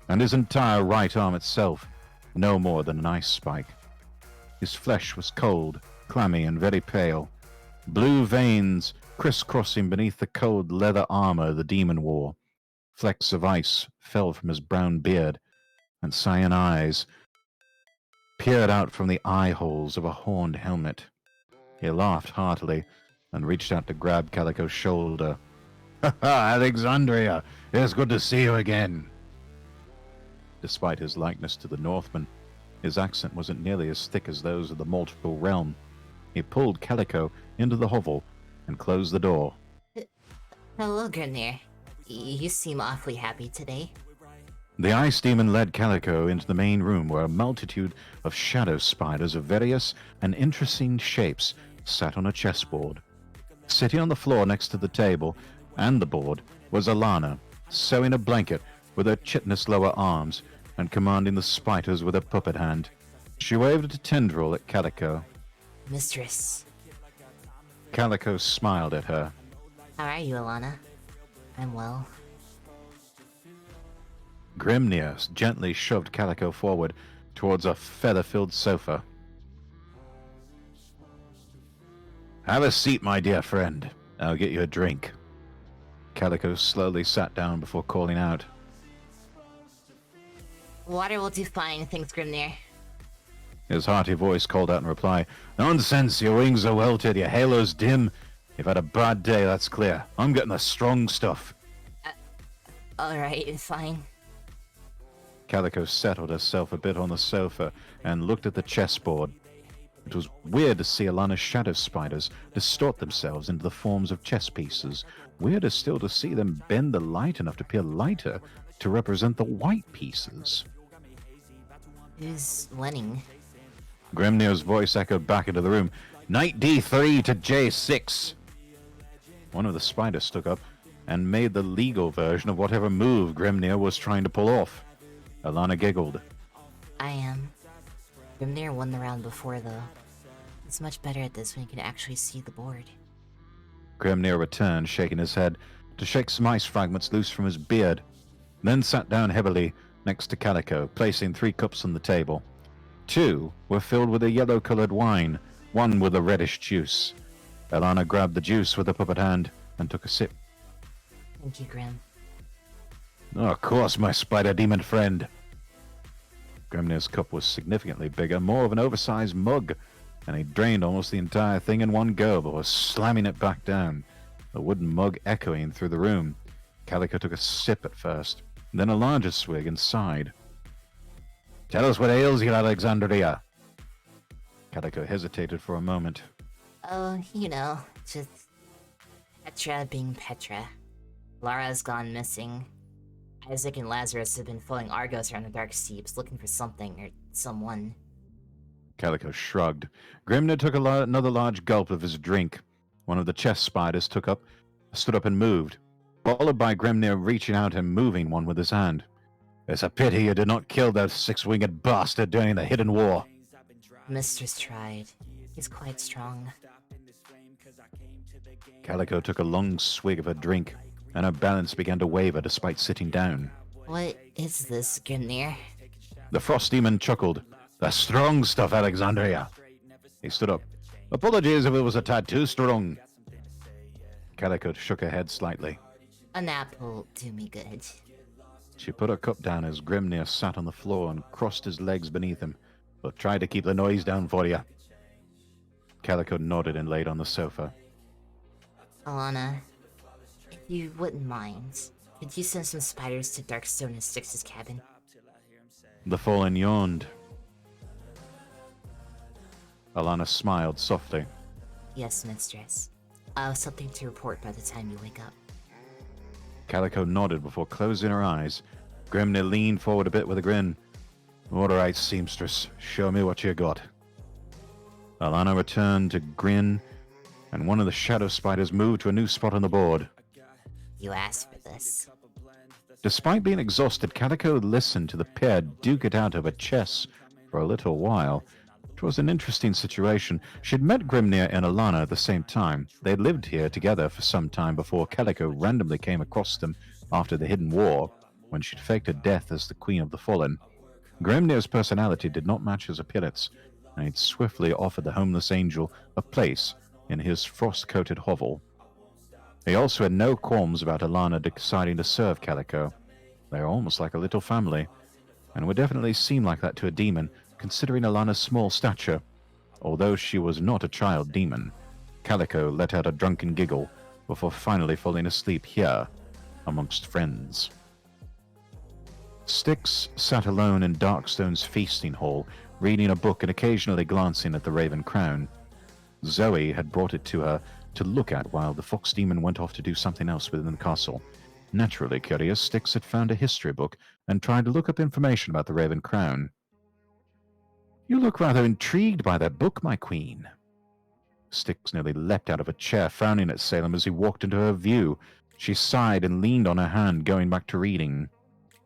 and his entire right arm itself no more than an ice spike. His flesh was cold, clammy, and very pale, blue veins crisscrossing beneath the cold leather armor the demon wore. Flecks of ice fell from his brown beard, and cyan eyes peered out from the eye holes of a horned helmet. He laughed heartily and reached out to grab Calico's shoulder. "Ha ha, Alexandria! It's good to see you again!" Despite his likeness to the Northman, his accent wasn't nearly as thick as those of the Multiple Realm. He pulled Calico into the hovel and closed the door. Hello, Grimnir. You seem awfully happy today. The ice demon led Calico into the main room where a multitude of shadow spiders of various and interesting shapes sat on a chessboard. Sitting on the floor next to the table and the board was Alana, sewing a blanket with her chitinous lower arms and commanding the spiders with a puppet hand. She waved a tendril at Calico. Mistress. Calico smiled at her. How are you, Alana? I'm well. Grimnir gently shoved Calico forward towards a feather-filled sofa. "Have a seat, my dear friend. I'll get you a drink." Calico slowly sat down before calling out. Water will do fine, thanks, Grimnir. His hearty voice called out in reply. "Nonsense, your wings are welted, your halo's dim. You've had a bad day, that's clear. I'm getting the strong stuff." Alright, fine. Calico settled herself a bit on the sofa and looked at the chessboard. It was weird to see Alana's shadow spiders distort themselves into the forms of chess pieces. Weirder still to see them bend the light enough to appear lighter to represent the white pieces. Who's winning? Grimnir's voice echoed back into the room. "Knight D3 to J6. One of the spiders stuck up. and made the legal version of whatever move Grimnir was trying to pull off. Alana giggled. I am. Grimnir won the round before, though. He's much better at this when he can actually see the board. Grimnir returned, shaking his head, to shake some ice fragments loose from his beard, then sat down heavily next to Calico, placing 3 cups on the table. 2 were filled with a yellow-colored wine, 1 with a reddish juice. Alana grabbed the juice with a puppet hand and took a sip. Thank you, Grim. Oh, of course, my spider demon friend. Grimnir's cup was significantly bigger, more of an oversized mug, and he drained almost the entire thing in one go before slamming it back down, the wooden mug echoing through the room. Calico took a sip at first, then a larger swig and sighed. Tell us what ails you, Alexandria. Calico hesitated for a moment. Oh, just Petra being Petra. Lara's gone missing. Isaac and Lazarus have been following Argos around the dark steeps, looking for something or someone. Calico shrugged. Grimnir took another large gulp of his drink. One of the chest spiders stood up and moved, followed by Grimnir reaching out and moving one with his hand. It's a pity you did not kill that 6-winged bastard during the Hidden War. Mistress tried. He's quite strong. Calico took a long swig of her drink, and her balance began to waver despite sitting down. What is this, Grimnir? The frost demon chuckled. The strong stuff, Alexandria. He stood up. Apologies if it was a tad too strong. Calico shook her head slightly. A nap will do me good. She put her cup down as Grimnir sat on the floor and crossed his legs beneath him, but tried to keep the noise down for you. Calico nodded and laid on the sofa. Alana, if you wouldn't mind, could you send some spiders to Darkstone and Styx's cabin? The Fallen yawned. Alana smiled softly. Yes, mistress. I'll have something to report by the time you wake up. Calico nodded before closing her eyes. Grimnir leaned forward a bit with a grin. All right, seamstress, show me what you got. Alana returned to grin, and one of the shadow spiders moved to a new spot on the board. You asked for this. Despite being exhausted, Calico listened to the pair duke it out over chess for a little while. It was an interesting situation. She'd met Grimnir and Alana at the same time. They'd lived here together for some time before Calico randomly came across them after the Hidden War, when she'd faked her death as the Queen of the Fallen. Grimnir's personality did not match his appearance, and he'd swiftly offered the homeless angel a place in his frost-coated hovel. He also had no qualms about Alana deciding to serve Calico. They were almost like a little family, and would definitely seem like that to a demon, considering Alana's small stature. Although she was not a child demon, Calico let out a drunken giggle before finally falling asleep here, amongst friends. Styx sat alone in Darkstone's feasting hall, reading a book and occasionally glancing at the Raven Crown. Zoe had brought it to her to look at while the fox demon went off to do something else within the castle. Naturally curious, Styx had found a history book and tried to look up information about the Raven Crown. You look rather intrigued by that book, my queen. Styx nearly leapt out of a chair, frowning at Salem as he walked into her view. She sighed and leaned on her hand, going back to reading.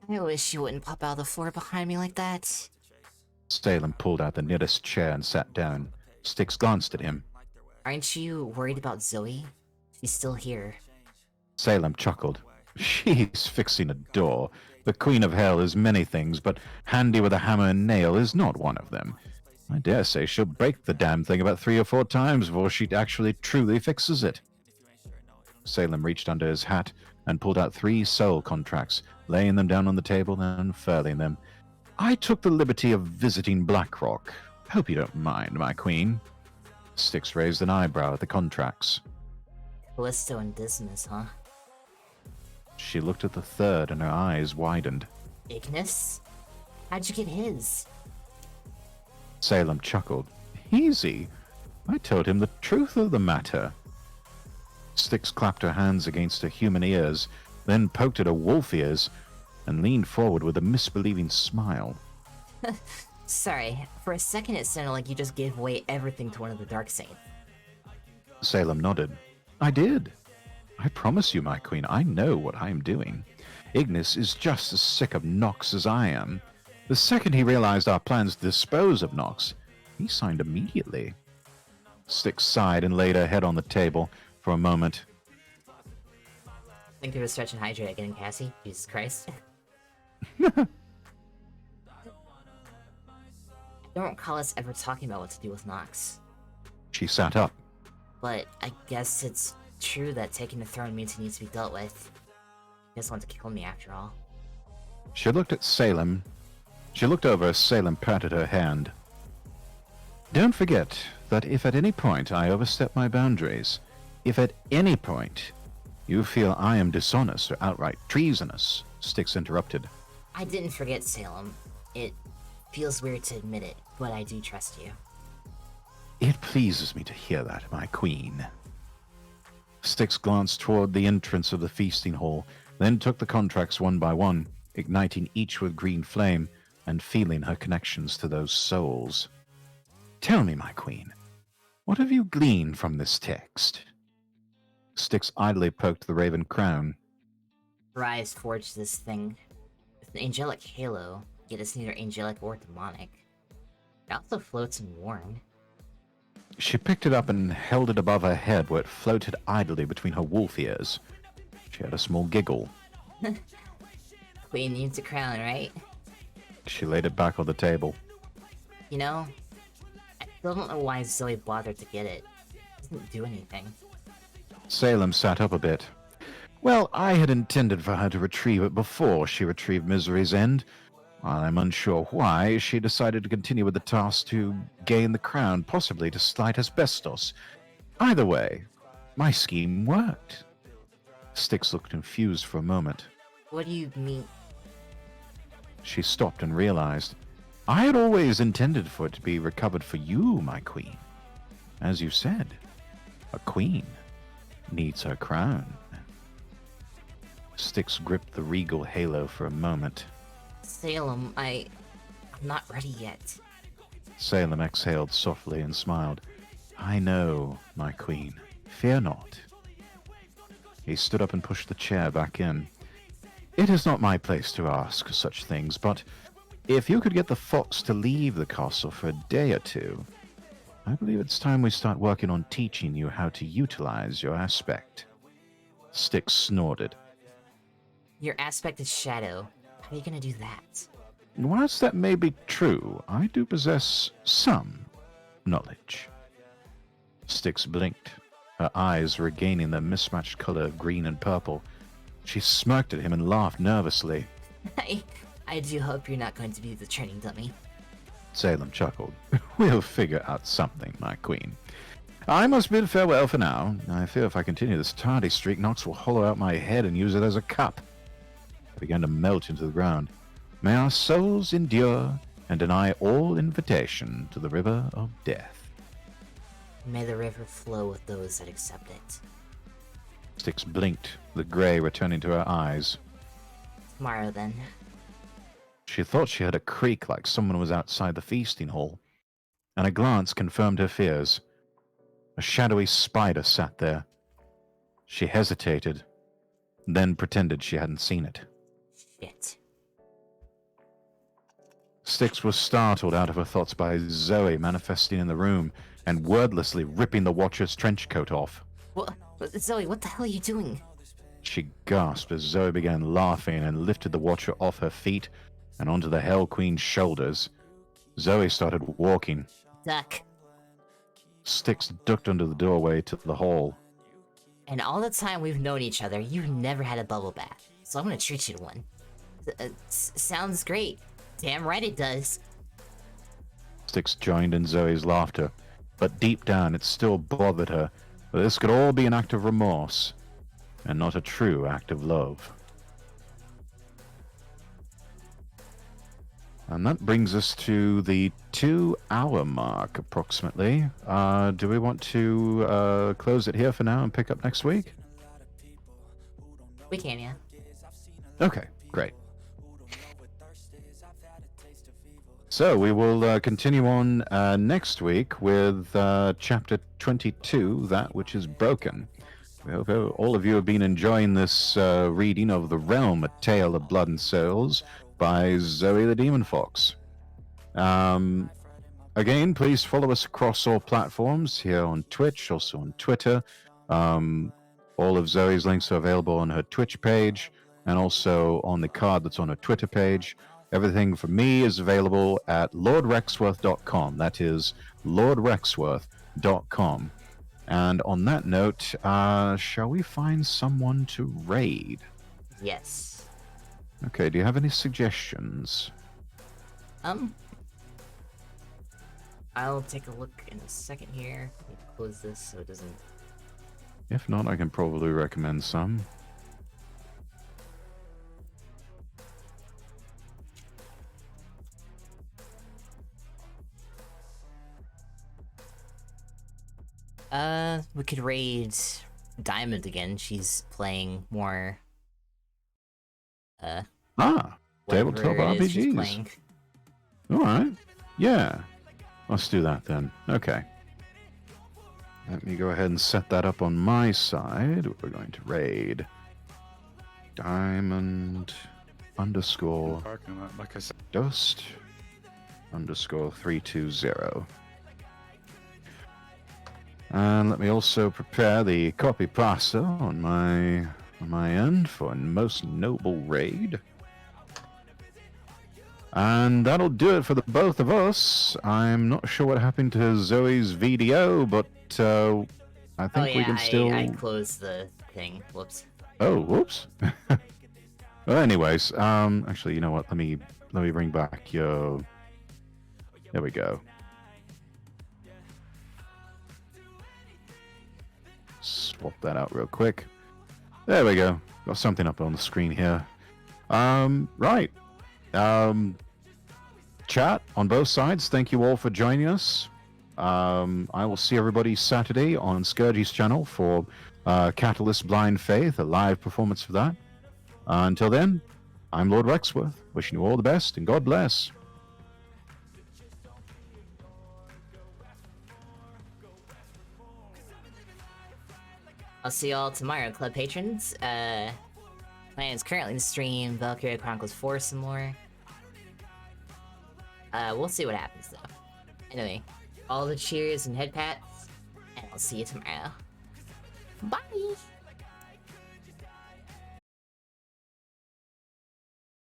I wish you wouldn't pop out of the floor behind me like that. Salem pulled out the nearest chair and sat down. Styx glanced at him. Aren't you worried about Zoe? She's still here. Salem chuckled. She's fixing a door. The Queen of Hell is many things, but handy with a hammer and nail is not one of them. I dare say she'll break the damn thing about 3 or 4 times before she actually truly fixes it. Salem reached under his hat and pulled out 3 soul contracts, laying them down on the table and unfurling them. I took the liberty of visiting Blackrock. Hope you don't mind, my queen. Styx raised an eyebrow at the contracts. Callisto and Dismas, huh? She looked at the third and her eyes widened. Ignis? How'd you get his? Salem chuckled. Easy. I told him the truth of the matter. Styx clapped her hands against her human ears, then poked at her wolf ears, and leaned forward with a misbelieving smile. Sorry, for a second it sounded like you just gave away everything to one of the Dark Saints. Salem nodded. I did. I promise you, my queen, I know what I am doing. Ignis is just as sick of Nox as I am. The second he realized our plans to dispose of Nox, he signed immediately. Styx sighed and laid her head on the table for a moment. Think through the stretch and hydrate again, Cassie? Jesus Christ. I don't recall us ever talking about what to do with Nox. She sat up. But I guess it's true that taking the throne means he needs to be dealt with. He doesn't want to kill me after all. She looked at Salem. She looked over as Salem patted her hand. Don't forget that if at any point I overstep my boundaries, if at any point you feel I am dishonest or outright treasonous, Styx interrupted. I didn't forget, Salem. It feels weird to admit it, but I do trust you. It pleases me to hear that, my queen. Styx glanced toward the entrance of the feasting hall, then took the contracts one by one, igniting each with green flame and feeling her connections to those souls. Tell me, my queen, what have you gleaned from this text? Styx idly poked the raven crown. Rise forged this thing with an angelic halo, yet it's neither angelic or demonic. It also floats and warm. She picked it up and held it above her head where it floated idly between her wolf ears. She had a small giggle. Queen needs a crown, right? She laid it back on the table. You know, I still don't know why Zoe bothered to get it. It doesn't do anything. Salem sat up a bit. Well, I had intended for her to retrieve it before she retrieved Misery's End. While I'm unsure why, she decided to continue with the task to gain the crown, possibly to slight asbestos. Either way, my scheme worked. Styx looked confused for a moment. What do you mean? She stopped and realized. I had always intended for it to be recovered for you, my queen. As you said, a queen needs her crown. Styx gripped the regal halo for a moment. Salem, I'm not ready yet. Salem exhaled softly and smiled. I know, my queen. Fear not. He stood up and pushed the chair back in. It is not my place to ask such things, but if you could get the fox to leave the castle for a day or two, I believe it's time we start working on teaching you how to utilize your aspect. Styx snorted. Your aspect is shadow. How are you gonna do that? Whilst that may be true, I do possess some knowledge. Styx blinked, her eyes regaining their mismatched color of green and purple. She smirked at him and laughed nervously. I do hope you're not going to be the training dummy. Salem chuckled. We'll figure out something, my queen. I must bid farewell for now. I fear if I continue this tardy streak, Nox will hollow out my head and use it as a cup. I began to melt into the ground. May our souls endure and deny all invitation to the river of death. May the river flow with those that accept it. Styx blinked, the grey returning to her eyes. Tomorrow, then. She thought she heard a creak like someone was outside the feasting hall, and a glance confirmed her fears. A shadowy spider sat there. She hesitated, then pretended she hadn't seen it. Shit. Styx was startled out of her thoughts by Zoe manifesting in the room and wordlessly ripping the Watcher's trench coat off. What? Zoe, what the hell are you doing? She gasped as Zoe began laughing and lifted the Watcher off her feet and onto the Hell Queen's shoulders. Zoe started walking. Duck. Styx ducked under the doorway to the hall. And all the time we've known each other, you've never had a bubble bath. So I'm gonna treat you to one. Sounds great. Damn right it does. Styx joined in Zoe's laughter, but deep down it still bothered her that this could all be an act of remorse, and not a true act of love. And that brings us to the 2-hour mark, approximately. Do we want to close it here for now and pick up next week? We can, yeah. Okay, great. So we will continue on next week with Chapter 22, That Which is Broken. hope all of you have been enjoying this reading of The Realm, A Tale of Blood and Souls by Zoe the Demon Fox. Again, please follow us across all platforms here on Twitch, also on Twitter. All of Zoe's links are available on her Twitch page and also on the card that's on her Twitter page. Everything for me is available at lordrexworth.com. That is lordrexworth.com. And on that note, shall we find someone to raid? Yes. Okay, do you have any suggestions? I'll take a look in a second here. Let me close this so it doesn't... If not, I can probably recommend some. We could raid Diamond again. She's playing more... Tabletop whatever it is she's RPGs. playing. Alright. Yeah. Let's do that then. Okay. Let me go ahead and set that up on my side. We're going to raid Diamond underscore Parking lot, like I said. Dust underscore 320. And let me also prepare the copy pasta on my end for a most noble raid. And that'll do it for the both of us. I'm not sure what happened to Zoe's VDO, but I think we can still... I closed the thing. Whoops. Oh, whoops. Well, anyways, actually, you know what? Let me bring back your... There we go. Swap that out real quick. There we go. Got something up on the screen here. Right. Chat on both sides, thank you all for joining us. I will see everybody Saturday on Scourgy's channel for Catalyst Blind Faith, a live performance for that. Until then, I'm Lord Rexworth, wishing you all the best and God bless. I'll see y'all tomorrow, club patrons. Plan is currently to stream Valkyria Chronicles 4 some more. We'll see what happens though. Anyway, all the cheers and head pats, and I'll see you tomorrow. Bye!